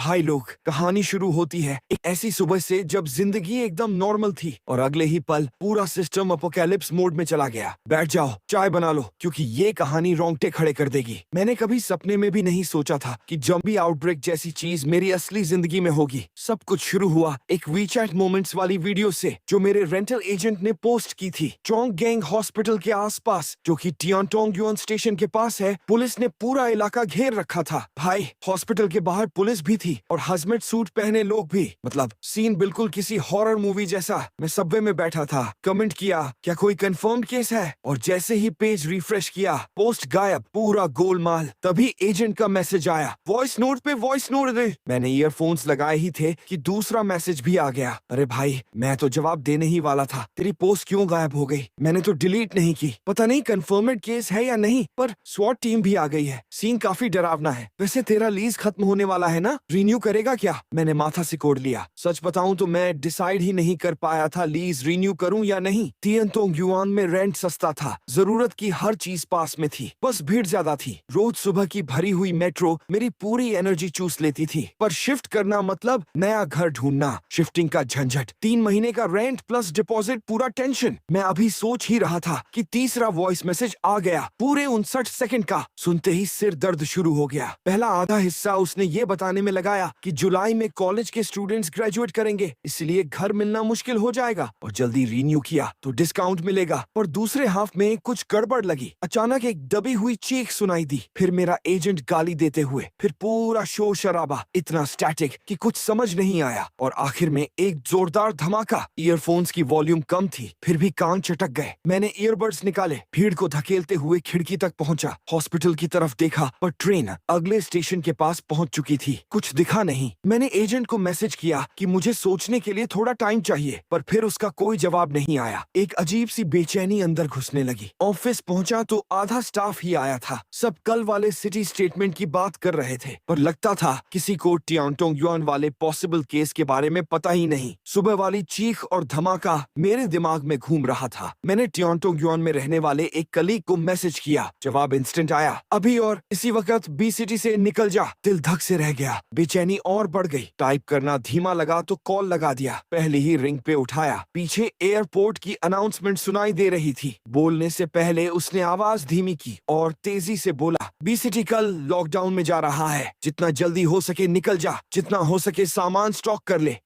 भाई लोग, कहानी शुरू होती है एक ऐसी सुबह से जब जिंदगी एकदम नॉर्मल थी और अगले ही पल पूरा सिस्टम अपोकैलिप्स मोड में चला गया। बैठ जाओ, चाय बना लो, क्योंकि ये कहानी रोंगटे खड़े कर देगी। मैंने कभी सपने में भी नहीं सोचा था कि जंबी आउटब्रेक जैसी चीज मेरी असली जिंदगी में होगी। सब कुछ शुरू हुआ एक वीचैट मोमेंट्स वाली वीडियो से जो मेरे रेंटल एजेंट ने पोस्ट की थी। चोंगगैंग हॉस्पिटल के आसपास, जो कि टियानटोंग स्टेशन के पास है, पुलिस ने पूरा इलाका घेर रखा था। भाई, हॉस्पिटल के बाहर पुलिस भी थी और हजमेट सूट पहने लोग भी। मतलब सीन बिल्कुल किसी हॉरर मूवी जैसा। मैं सबवे में बैठा था, कमेंट किया क्या कोई कंफर्म्ड केस है, और जैसे ही पेज रिफ्रेश किया, पोस्ट गायब, पूरा गोलमाल। तभी एजेंट का मैसेज आया, वॉइस नोट पे वॉइस नोट दे। मैंने ईयरफोन्स लगाए ही थे कि दूसरा मैसेज भी आ गया। अरे भाई, मैं तो जवाब देने ही वाला था। तेरी पोस्ट क्यों गायब हो गई? मैंने तो डिलीट नहीं की। पता नहीं कंफर्म्ड केस है या नहीं, पर स्वॉट टीम भी आ गई है। सीन काफी डरावना है। वैसे तेरा लीज खत्म होने वाला है ना, रिन्यू करेगा क्या? मैंने माथा सिकोड़ लिया। सच बताऊं तो मैं डिसाइड ही नहीं कर पाया था लीज रिन्यू करूं या नहीं। टियानटोंग युआन में रेंट सस्ता था, जरूरत की हर चीज पास में थी, बस भीड़ ज्यादा थी। रोज सुबह की भरी हुई मेट्रो मेरी पूरी एनर्जी चूस लेती थी, पर शिफ्ट करना मतलब नया घर ढूंढना, शिफ्टिंग का झंझट, 3 महीने का रेंट प्लस डिपॉजिट, पूरा टेंशन। मैं अभी सोच ही रहा था कि तीसरा वॉइस मैसेज आ गया, पूरे 59 सेकंड का। सुनते ही सिर दर्द शुरू हो गया। पहला आधा हिस्सा उसने ये बताने में लगाया कि जुलाई में कॉलेज के स्टूडेंट्स ग्रेजुएट करेंगे, इसलिए घर मिलना मुश्किल हो जाएगा, और जल्दी रिन्यू किया तो डिस्काउंट मिलेगा। और दूसरे हाफ में कुछ गड़बड़ लगी। अचानक एक दबी हुई चीख सुनाई दी, फिर मेरा एजेंट गाली देते हुए, फिर पूरा शोर शराबा, इतना स्टैटिक कि कुछ समझ नहीं आया, और आखिर में एक जोरदार धमाका। ईयरफोन्स की वॉल्यूम कम थी, फिर भी कान चटक गए। मैंने ईयरबड्स निकाले, भीड़ को धकेलते हुए खिड़की तक पहुंचा, हॉस्पिटल की तरफ देखा, पर ट्रेन अगले स्टेशन के पास पहुंच चुकी थी। कुछ दिखा नहीं। मैंने एजेंट को मैसेज किया कि मुझे सोचने के लिए थोड़ा टाइम चाहिए, पर फिर उसका कोई जवाब नहीं आया। एक अजीब सी बेचैनी अंदर घुसने लगी। ऑफिस पहुंचा तो आधा स्टाफ ही आया था। सब कल वाले सिटी स्टेटमेंट की बात कर रहे थे, पर लगता था किसी को टियानटोंग युआन वाले पॉसिबल केस के बारे में पता ही नहीं। सुबह वाली चीख और धमाका मेरे दिमाग में घूम रहा था। मैंने टियानटोंग युआन में रहने वाले एक कलीग को मैसेज किया, जवाब इंस्टेंट आया, अभी और इसी वक्त बी सिटी से निकल जा। दिल धक से रह गया, बेचैनी और बढ़ गई। टाइप करना धीमा लगा तो कॉल लगा दिया। पहली ही रिंग पे उठाया, पीछे एयरपोर्ट की अनाउंसमेंट सुनाई दे रही थी। बोलने से पहले उसने आवाज धीमी की और तेजी से बोला, बी सिटी कल लॉकडाउन में जा रहा है, जितना जल्दी हो सके निकल जा, जितना हो सके सामान स्टॉक कर ले।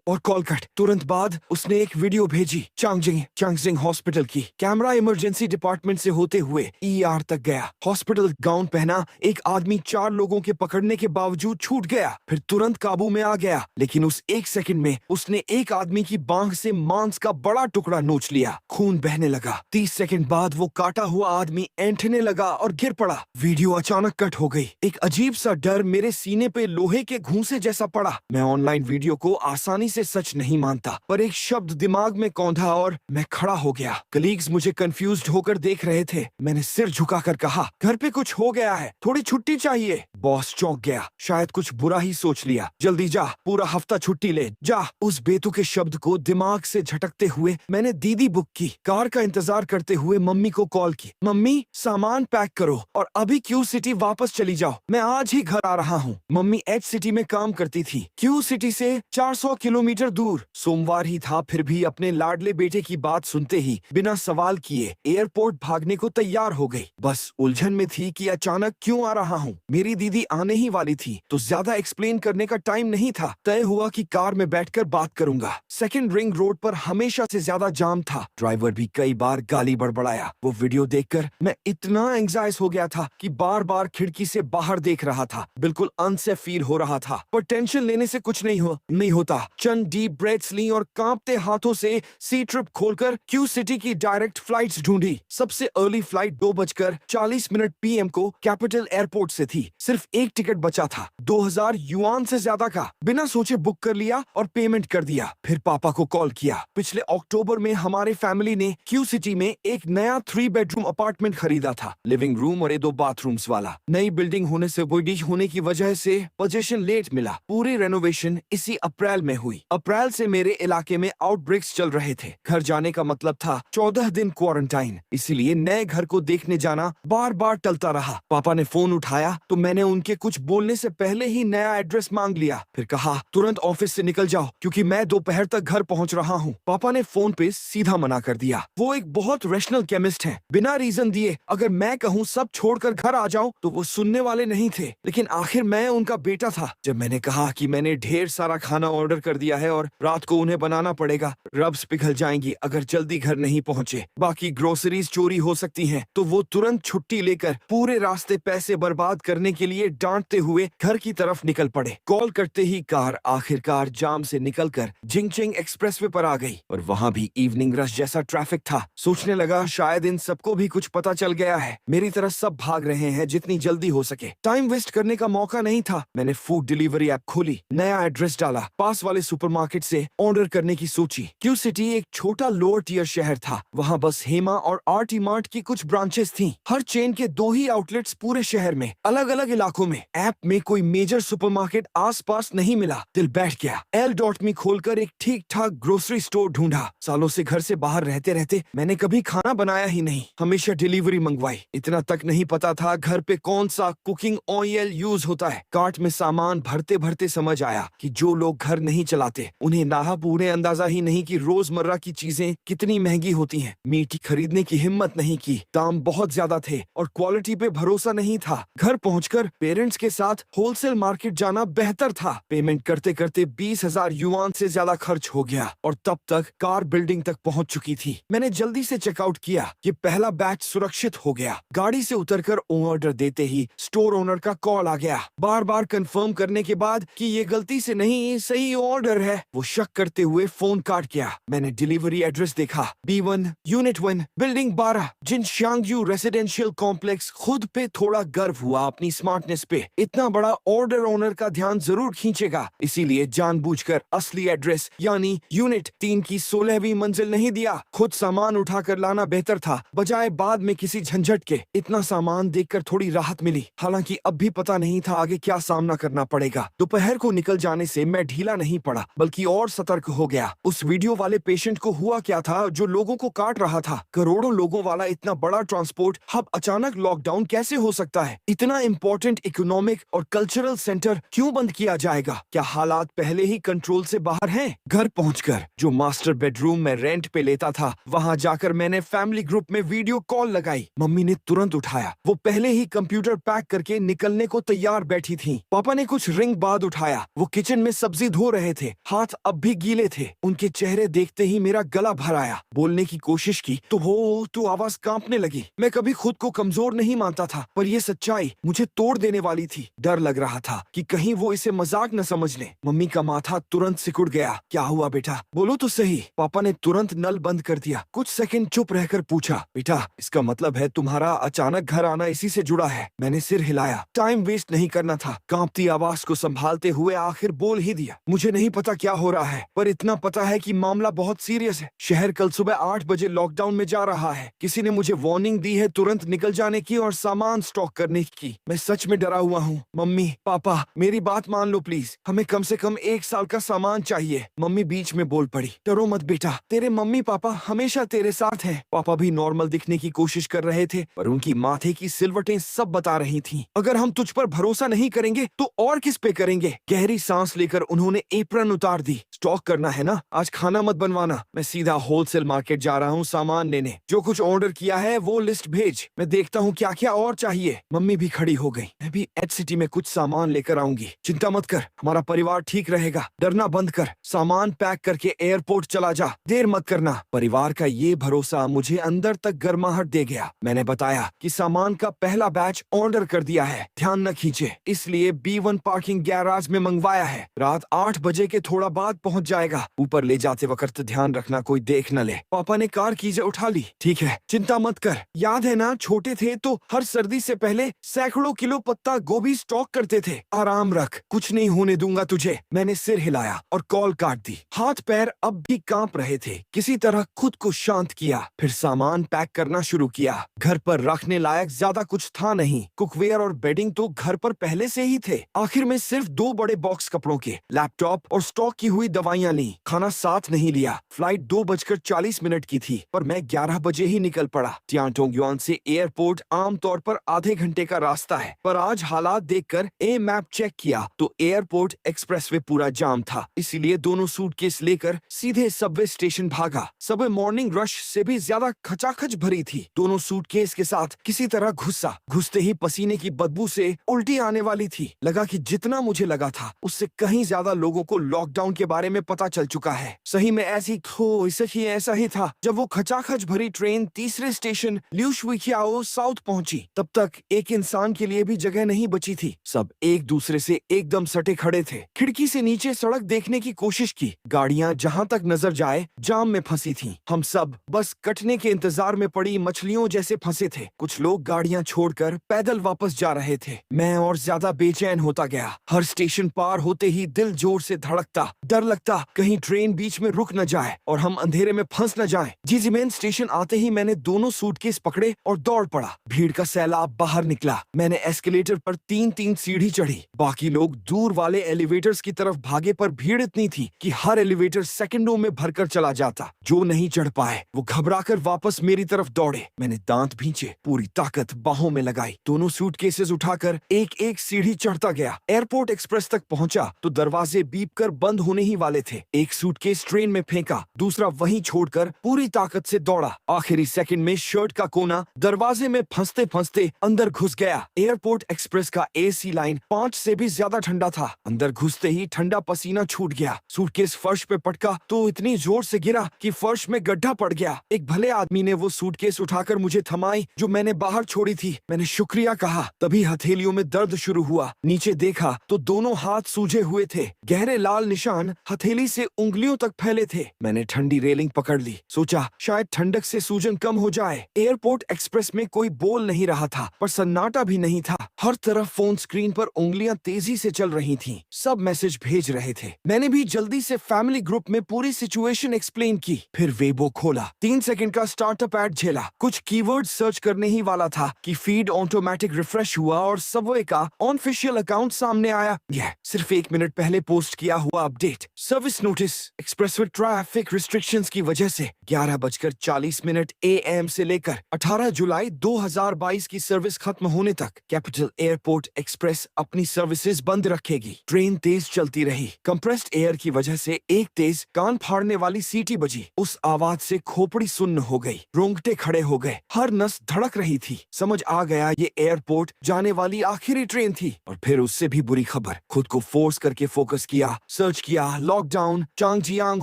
और कॉल कट। तुरंत बाद उसने एक वीडियो भेजी, चांगजिंग हॉस्पिटल की। कैमरा इमरजेंसी डिपार्टमेंट से होते हुए ईआर तक गया। हॉस्पिटल गाउन पहना एक आदमी 4 लोगों के पकड़ने के बावजूद छूट गया, फिर तुरंत काबू में आ गया। लेकिन उस 1 सेकंड में उसने एक आदमी की बांह से मांस का बड़ा टुकड़ा नोच लिया। खून बहने लगा। 30 सेकंड बाद वो काटा हुआ आदमी ऐंठने लगा और गिर पड़ा। वीडियो अचानक कट हो गई। एक अजीब सा डर मेरे सीने पे लोहे के घूंसे जैसा पड़ा। मैं ऑनलाइन वीडियो को आसानी से सच नहीं मानता, पर एक शब्द दिमाग में कौंधा और मैं खड़ा हो गया। कलीग्स मुझे कंफ्यूज्ड होकर देख रहे थे। मैंने सिर झुकाकर कहा, घर पे कुछ हो गया है, थोड़ी छुट्टी चाहिए। बॉस चौंक गया, शायद कुछ बुरा ही सोच लिया। जल्दी जा, पूरा हफ्ता छुट्टी ले जा। उस बेतुके शब्द को दिमाग से झटकते हुए मैंने दीदी बुक की। कार का इंतजार करते हुए मम्मी को कॉल की, मम्मी सामान पैक करो और अभी क्यू सिटी वापस चली जाओ, मैं आज ही घर आ रहा हूँ। मम्मी एच सिटी में काम करती थी, क्यू सिटी से 400 किलोमीटर दूर। सोमवार ही था, फिर भी अपने लाडले बेटे की बात सुनते ही बिना सवाल किए एयरपोर्ट भागने को तैयार हो गई। बस उलझन में थी कि अचानक क्यों आ रहा हूँ। मेरी दीदी आने ही वाली थी, तो ज्यादा एक्सप्लेन करने का टाइम नहीं था। तय हुआ कि कार में बैठकर बात करूंगा। सेकंड रिंग रोड पर हमेशा से ज्यादा जाम था। ड्राइवर भी कई बार गाली बड़बड़ाया। वो वीडियो देखकर मैं इतना एंग्जाइज हो गया था कि बार बार खिड़की से बाहर देख रहा था। बिल्कुल अनसेफ फील हो रहा था, पर टेंशन लेने से कुछ नहीं होता। चंद डीप ब्रेथ्स ली और कांपते हाथों से सी ट्रिप खोलकर क्यू सिटी की डायरेक्ट फ्लाइट्स ढूंढी। सबसे अर्ली फ्लाइट 2:40 पीएम को कैपिटल एयरपोर्ट से थी। सिर्फ एक टिकट बचा था, 2000 युआन से ज्यादा का। बिना सोचे बुक कर लिया और पेमेंट कर दिया। फिर पापा को कॉल किया। पिछले अक्टूबर में हमारे फैमिली ने क्यू सिटी में एक नया 3 बेडरूम अपार्टमेंट खरीदा था, लिविंग रूम और 2 बाथरूम्स वाला। नई बिल्डिंग होने से बड़ी होने की वजह से पोजीशन लेट मिला। पूरी रेनोवेशन इसी अप्रैल में हुई। अप्रैल से मेरे इलाके में आउटब्रेक्स चल रहे थे। घर जाने का मतलब था 14 दिन क्वारंटाइन, इसीलिए नए घर को देखने जाना बार बार टलता रहा। पापा ने फोन उठाया तो मैंने उनके कुछ बोलने से पहले ही नया एड्रेस मांग लिया, फिर कहा तुरंत ऑफिस से निकल जाओ क्योंकि मैं दोपहर तक घर पहुंच रहा हूं। पापा ने फोन पे सीधा मना कर दिया। वो एक बहुत रैशनल केमिस्ट हैं। बिना रीजन दिए अगर मैं कहूँ सब छोड़कर घर आ जाओ तो वो सुनने वाले नहीं थे, लेकिन आखिर मैं उनका बेटा था। जब मैंने कहा कि मैंने ढेर सारा खाना ऑर्डर कर दिया है और रात को उन्हें बनाना पड़ेगा, रब्स पिघल जाएंगी अगर जल्दी घर नहीं पहुंचे, बाकी ग्रोसरीज चोरी हो सकती हैं, तो वो तुरंत छुट्टी लेकर पूरे रास्ते पैसे बर्बाद करने के लिए डांटते हुए घर की तरफ निकल पड़े। कॉल करते ही कार आखिरकार जाम से निकलकर जिंगचिंग एक्सप्रेसवे पर आ गई और वहां भी इवनिंग रश जैसा ट्रैफिक था। सोचने लगा शायद इन सबको भी कुछ पता चल गया है, मेरी तरह सब भाग रहे हैं जितनी जल्दी हो सके। टाइम वेस्ट करने का मौका नहीं था। मैंने फूड डिलीवरी ऐप खोली, नया एड्रेस डाला, पास वाले सुपरमार्केट से ऑर्डर करने की सोची। क्यू सिटी एक छोटा लोअर टियर शहर था। वहाँ बस हेमा और आरटी मार्ट की कुछ ब्रांचेस थीं। हर चेन के 2 ही आउटलेट्स पूरे शहर में, अलग अलग इलाकों में। ऐप में कोई मेजर सुपरमार्केट आसपास नहीं मिला। दिल बैठ गया। L.me खोलकर एक ठीक ठाक ग्रोसरी स्टोर ढूंढा। सालों से घर से बाहर रहते रहते मैंने कभी खाना बनाया ही नहीं, हमेशा डिलीवरी मंगवाई। इतना तक नहीं पता था घर पे कौन सा कुकिंग ऑयल यूज होता है। कार्ट में सामान भरते भरते समझ आया कि जो लोग घर नहीं चलाते उन्हें नाहा पूरे अंदाजा ही नहीं कि रोजमर्रा की चीजें कितनी महंगी होती हैं। मीट खरीदने की हिम्मत नहीं की, दाम बहुत ज्यादा थे और क्वालिटी पे भरोसा नहीं था। घर पहुंचकर पेरेंट्स के साथ होलसेल मार्केट जाना बेहतर था। पेमेंट करते करते 20,000 युआन से ज्यादा खर्च हो गया और तब तक कार बिल्डिंग तक पहुंच चुकी थी। मैंने जल्दी से चेकआउट किया। ये पहला बैच सुरक्षित हो गया। गाड़ी से उतरकर ऑर्डर देते ही स्टोर ओनर का कॉल आ गया। बार बार कंफर्म करने के बाद कि ये गलती से नहीं, सही ऑर्डर है, वो शक करते हुए फोन काट गया। मैंने डिलीवरी एड्रेस देखा, B1 unit 1 building 12 Jinshangyu residential complex. खुद पे थोड़ा गर्व हुआ अपनी स्मार्टनेस पे। इतना बड़ा ऑर्डर ओनर का ध्यान जरूर खींचेगा, इसीलिए जानबूझकर असली एड्रेस यानी यूनिट 3 की 16वीं मंजिल नहीं दिया। खुद सामान उठाकर लाना बेहतर था बजाय बाद में किसी झंझट के। इतना सामान देखकर थोड़ी राहत मिली, हालांकि अब भी पता नहीं था आगे क्या सामना करना पड़ेगा। दोपहर को निकल जाने से मैं ढीला नहीं पड़ा बल्कि और सतर्क हो गया। उस वीडियो वाले पेशेंट को हुआ क्या था जो लोगों को काट रहा था? करोड़ों लोगों वाला इतना बड़ा ट्रांसपोर्ट हब अचानक लॉकडाउन कैसे हो सकता है? इतना इंपॉर्टेंट इकोनॉमिक और कल्चरल सेंटर क्यों बंद किया जाएगा? क्या हालात पहले ही कंट्रोल से बाहर हैं? घर पहुंचकर जो मास्टर बेडरूम में रेंट पे लेता था वहां जाकर मैंने फैमिली ग्रुप में वीडियो कॉल लगाई। मम्मी ने तुरंत उठाया। वो पहले ही कंप्यूटर पैक करके निकलने को तैयार बैठी थी। पापा ने कुछ रिंग बाद उठाया। वो किचन में सब्जी धो रहे थे, हाथ अब भी गीले थे। उनके चेहरे देखते ही मेरा गला भर आया। बोलने की कोशिश की तो आवाज कांपने लगी। मैं कभी खुद को कमजोर नहीं मानता था, पर यह सच्चाई मुझे तोड़ देने वाली थी। डर लग रहा था कि कहीं वो इसे मजाक न समझ ले। मम्मी का माथा तुरंत सिकुड़ गया। क्या हुआ बेटा, बोलो तो सही। पापा ने तुरंत नल बंद कर दिया। कुछ सेकंड चुप रहकर पूछा, बेटा इसका मतलब है तुम्हारा अचानक घर आना इसी से जुड़ा है? मैंने सिर हिलाया। टाइम वेस्ट नहीं करना था। कांपती आवाज को संभालते हुए आखिर बोल ही दिया, मुझे नहीं पता क्या हो रहा है, पर इतना पता है कि मामला बहुत सीरियस है। शहर कल सुबह 8 बजे लॉकडाउन में जा रहा है। किसी ने मुझे वार्निंग दी है तुरंत निकल जाने की और सामान स्टॉक करने की। मैं सच में डरा हुआ हूँ। मम्मी पापा मेरी बात मान लो प्लीज, हमें कम से कम 1 साल का सामान चाहिए। मम्मी बीच में बोल पड़ी, डरो मत बेटा, तेरे मम्मी पापा हमेशा तेरे साथ हैं। पापा भी नॉर्मल दिखने की कोशिश कर रहे थे, पर उनकी माथे की सिलवटें सब बता रही थीं। अगर हम तुझ पर भरोसा नहीं करेंगे तो और किस पे करेंगे? गहरी सांस लेकर उन्होंने एप्रन उतार दी। स्टॉक करना है ना, आज खाना मत बनवाना। मैं सीधा होलसेल मार्केट जा रहा हूँ सामान लेने। जो कुछ ऑर्डर किया है वो लिस्ट भेज, मैं देखता हूँ क्या क्या और चाहिए। मम्मी भी खड़ी हो गई। मैं भी एच सिटी में कुछ सामान लेकर आऊंगी। चिंता मत कर, हमारा परिवार ठीक रहेगा। डरना बंद कर, सामान पैक करके एयरपोर्ट चला जा, देर मत करना। परिवार का ये भरोसा मुझे अंदर तक गर्माहट दे गया। मैंने बताया कि सामान का पहला बैच ऑर्डर कर दिया है, ध्यान न खींचे, इसलिए B1 पार्किंग गैराज में मंगवाया है। रात 8 बजे के थोड़ा बाद पहुंच जाएगा। ऊपर ले जाते वक्त ध्यान रखना कोई देख न ले। पापा ने कार कीजें उठा ली। ठीक है, चिंता मत कर। याद है ना, छोटे थे तो हर सर्दी से पहले सैकड़ों किलो पत्ता गोभी स्टॉक करते थे। आराम रख, कुछ नहीं होने दूंगा तुझे। मैंने सिर हिलाया और कॉल काट दी। हाथ पैर अब भी कांप रहे थे। किसी तरह खुद को शांत किया, फिर सामान पैक करना शुरू किया। घर पर रखने लायक ज्यादा कुछ था नहीं। कुकवेयर और बेडिंग तो घर पर पहले से ही थे। आखिर में सिर्फ 2 बड़े बॉक्स कपड़ों के, लैपटॉप और स्टॉक की हुई दवाइयां ली, खाना साथ नहीं लिया। फ्लाइट 2:40 की थी, पर मैं 11 बजे ही निकल पड़ा। ट्यांटोंग से एयरपोर्ट आमतौर पर आधे घंटे का रास्ता है, पर आज हालात देखकर मैप चेक किया तो एयरपोर्ट एक्सप्रेसवे पूरा जाम था। इसीलिए दोनों सूटकेस लेकर सीधे सबवे स्टेशन भागा। सबवे मॉर्निंग रश से भी ज्यादा खचाखच भरी थी। दोनों सूटकेस के साथ किसी तरह घुसते ही पसीने की बदबू से उल्टी आने वाली थी। लगा कि जितना मुझे लगा था उससे कहीं ज्यादा लोगों को लॉकडाउन के बारे में पता चल चुका है। सही में ऐसा ही था। जब वो खचाखच भरी ट्रेन तीसरे स्टेशन ल्यूशविकियाओ साउथ पहुंची, तब तक एक इंसान के लिए भी जगह नहीं बची थी। सब एक दूसरे से एकदम सटे खड़े थे। खिड़की से नीचे सड़क देखने की कोशिश की। गाड़ियां जहां तक नजर जाए जाम में फंसी थीं। हम सब बस कटने के इंतजार में पड़ी मछलियों जैसे फंसे थे। कुछ लोग गाड़ियां छोड़कर पैदल वापस जा रहे थे। मैं और ज्यादा बेचैन होता गया। हर स्टेशन पार होते ही दिल जोर से धड़कता। डर लगता कहीं ट्रेन बीच में रुक न जाए और हम अंधेरे में फंस न जाएं। जिजिमेन स्टेशन आते ही मैंने दोनों सूटकेस पकड़े और दौड़ पड़ा। भीड़ का सैलाब बाहर निकला। मैंने एस्केलेटर पर 3-3 सीढ़ी चढ़ी। बाकी लोग दूर वाले एलिवेटर्स की तरफ भागे, पर भीड़ इतनी थी कि हर एलिवेटर सेकंडों में भरकर चला जाता। जो नहीं चढ़ पाए वो घबराकर वापस मेरी तरफ दौड़े। मैंने दांत भींचे, पूरी ताकत बाहों में लगाई। दोनों सूटकेसेस उठाकर एक एक सीढ़ी चढ़ता गया। एयरपोर्ट एक्सप्रेस तक पहुंचा तो दरवाजे बीप कर बंद होने ही वाले थे। एक सूटकेस ट्रेन में फेंका, दूसरा वहीं छोड़कर पूरी ताकत से दौड़ा। आखिरी सेकंड में शर्ट का कोना दरवाजे में फंसते फंसते अंदर घुस गया। एयरपोर्ट एक्सप्रेस का एसी लाइन 5 से भी ज्यादा ठंडा था। अंदर घुसते ही ठंडा पसीना छूट गया। सूटकेस फर्श पे पटका तो इतनी जोर से गिरा कि फर्श में गड्ढा पड़ गया। एक भले आदमी ने वो सूटकेस उठाकर मुझे थमाई जो मैंने बाहर छोड़ी थी। मैंने शुक्रिया कहा, तभी हथेलियों में दर्द शुरू हुआ। नीचे देखा तो दोनों हाथ सूजे हुए थे। गहरे लाल निशान हथेली से उंगलियों तक फैले थे। मैंने ठंडी रेलिंग पकड़ ली। सोचा शायद ठंडक से सूजन कम हो जाए। एयरपोर्ट एक्सप्रेस में कोई बोल नहीं रहा था, पर सन्नाटा भी नहीं था। हर तरफ फोन स्क्रीन पर उंगलियां तेजी से चल रही थीं। सब मैसेज भेज रहे थे। मैंने भी जल्दी से फैमिली ग्रुप में पूरी सिचुएशन एक्सप्लेन की। फिर वेबो खोला, 3 सेकंड का स्टार्टअप ऐड झेला। कुछ कीवर्ड सर्च करने ही वाला था कि फीड ऑटोमेटिक रिफ्रेश हुआ और सबवे का ऑफिशियल अकाउंट सामने आया। यह सिर्फ 1 मिनट पहले पोस्ट किया हुआ update. Service notice, expressway traffic restrictions की वजह से 11:40 AM से लेकर 18 जुलाई 2022 की सर्विस खत्म होने तक कैपिटल एयरपोर्ट एक्सप्रेस अपनी सर्विसेज बंद रखेगी। ट्रेन तेज चलती रही। कंप्रेस्ड एयर की वजह से एक तेज कान फाड़ने वाली सीटी बजी। उस आवाज से खोपड़ी सुन्न हो गई। रोंगटे खड़े हो गए। हर नस धड़क रही थी। समझ आ गया ये एयरपोर्ट जाने वाली आखिरी ट्रेन थी। और फिर उससे भी बुरी खबर। खुद को फोर्स करके फोकस किया, सर्च किया, लॉकडाउन, चांगजियांग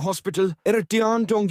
हॉस्पिटल, ट्यांटोंग।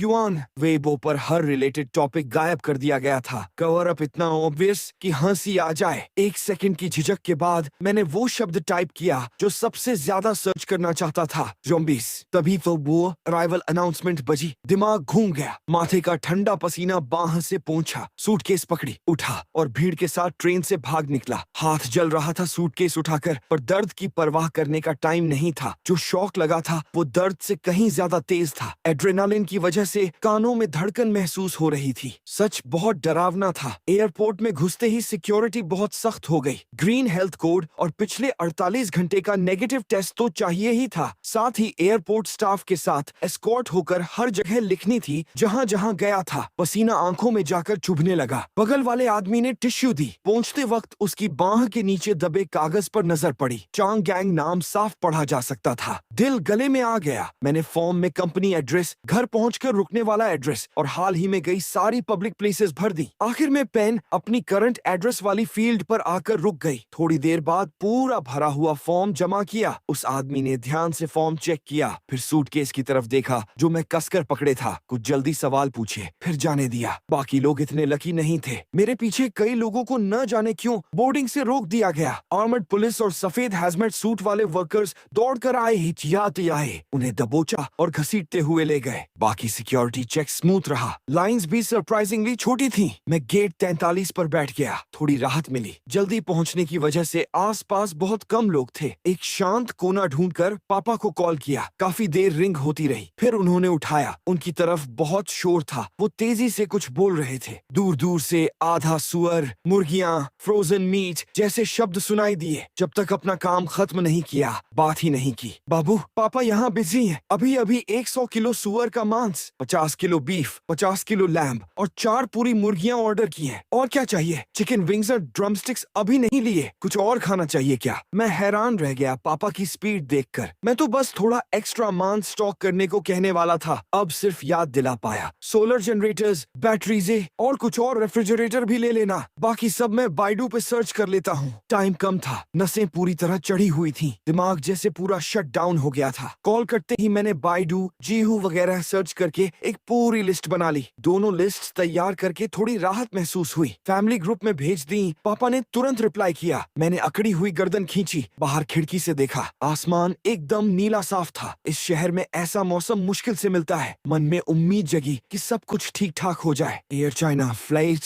वेबो पर हर रिलेटेड टॉपिक गायब कर दिया गया था। कवर अप इतना ऑब्वियस कि हंसी आ जाए। 1 सेकंड की झिझक के बाद मैंने वो शब्द टाइप किया जो सबसे ज्यादा सर्च करना चाहता था, ज़ॉम्बीज। तभी तो वो अराइवल अनाउंसमेंट बजी। दिमाग घूम गया। माथे का ठंडा पसीना बाह से पहुंचा। सूटकेस पकड़ी, उठा और भीड़ के साथ ट्रेन से भाग निकला। हाथ जल रहा था सूटकेस उठाकर, पर दर्द की परवाह करने का टाइम नहीं था। जो शौक लगा था वो दर्द से कहीं ज्यादा तेज था। एड्रेनालिन की वजह से कानों में धड़कन महसूस हो रही थी। सच बहुत डरावना था। एयरपोर्ट में घुसते ही सिक्योरिटी बहुत सख्त हो गई। ग्रीन हेल्थ कोड और पिछले 48 घंटे का नेगेटिव टेस्ट तो चाहिए ही था। साथ ही एयरपोर्ट स्टाफ के साथ एस्कॉर्ट होकर हर जगह लिखनी थी जहां जहां गया था। पसीना आंखों में जाकर चुभने लगा। बगल वाले आदमी ने टिश्यू दी। पहुंचते वक्त उसकी बाह के नीचे दबे कागज पर नजर पड़ी। चांग गैंग नाम साफ पढ़ा जा सकता था। दिल गले में आ गया। मैंने फॉर्म में कंपनी एड्रेस, घर पहुंचकर रुकने वाला एड्रेस और हाल ही में गई सारी पब्लिक प्लेसेस भर दी। आखिर में पेन अपनी करंट एड्रेस वाली फील्ड पर आकर रुक गई। थोड़ी देर बाद पूरा भरा हुआ फॉर्म जमा किया। उस आदमी ने ध्यान से फॉर्म चेक किया, फिर सूटकेस की तरफ देखा जो मैं कसकर पकड़े था। कुछ जल्दी सवाल पूछे, फिर जाने दिया। बाकी लोग इतने लकी नहीं थे। मेरे पीछे कई लोगों को न जाने क्यों बोर्डिंग से रोक दिया गया। आर्मर्ड पुलिस और सफेद हैजमेट सूट वाले वर्कर्स दौड़कर आए, हिचकिचाते आए, उन्हें दबोचा और घसीटते हुए ले गए। बाकी सिक्योरिटी चेक स्मूथ रहा। लाइंस भी सरप्राइजिंगली छोटी थी। मैं गेट 43 पर बैठ गया। थोड़ी राहत मिली। जल्दी पहुंचने की वजह से आसपास बहुत कम लोग थे। एक शांत कोना ढूंढकर पापा को कॉल किया। काफी देर रिंग होती रही, फिर उन्होंने उठाया। उनकी तरफ बहुत शोर था। वो तेजी से कुछ बोल रहे थे। दूर दूर से आधा सुअर, मुर्गियां, फ्रोजन मीट जैसे शब्द सुनाई दिए। जब तक अपना काम खत्म नहीं किया, बात ही नहीं की। बाबू, पापा यहाँ बिजी हैं। अभी अभी 100 किलो सुअर का मांस, 50 किलो बीफ, 50 किलो लैम्ब और 4 पूरी मुर्गियां ऑर्डर की हैं। और क्या चाहिए? चिकन विंग्स और ड्रमस्टिक्स अभी नहीं लिए। कुछ और खाना चाहिए क्या? मैं हैरान रह गया पापा की स्पीड देखकर। मैं तो बस थोड़ा एक्स्ट्रा मांस स्टॉक करने को कहने वाला था, अब सिर्फ याद दिला पाया। सोलर जनरेटर्स, बैटरीजे और कुछ और रेफ्रिजरेटर भी ले लेना। बाकी सब मैं बाइडू पे सर्च कर लेता हूँ। टाइम कम था, नसें पूरी तरह चढ़ी हुई थी, दिमाग जैसे पूरा शट डाउन हो गया था। कॉल करते ही मैंने बाइडू, जीहू वगैरह सर्च करके एक पूरी लिस्ट बना ली। दोनों लिस्ट तैयार करके थोड़ी राहत महसूस हुई। फैमिली ग्रुप में भेज दी। पापा ने तुरंत रिप्लाई किया। मैंने अकड़ी हुई गर्दन खींची, बाहर खिड़की से देखा। आसमान एकदम नीला साफ था। इस शहर में ऐसा मौसम मुश्किल से मिलता है। मन में उम्मीद जगी कि सब कुछ ठीक ठाक हो जाए। Air China flight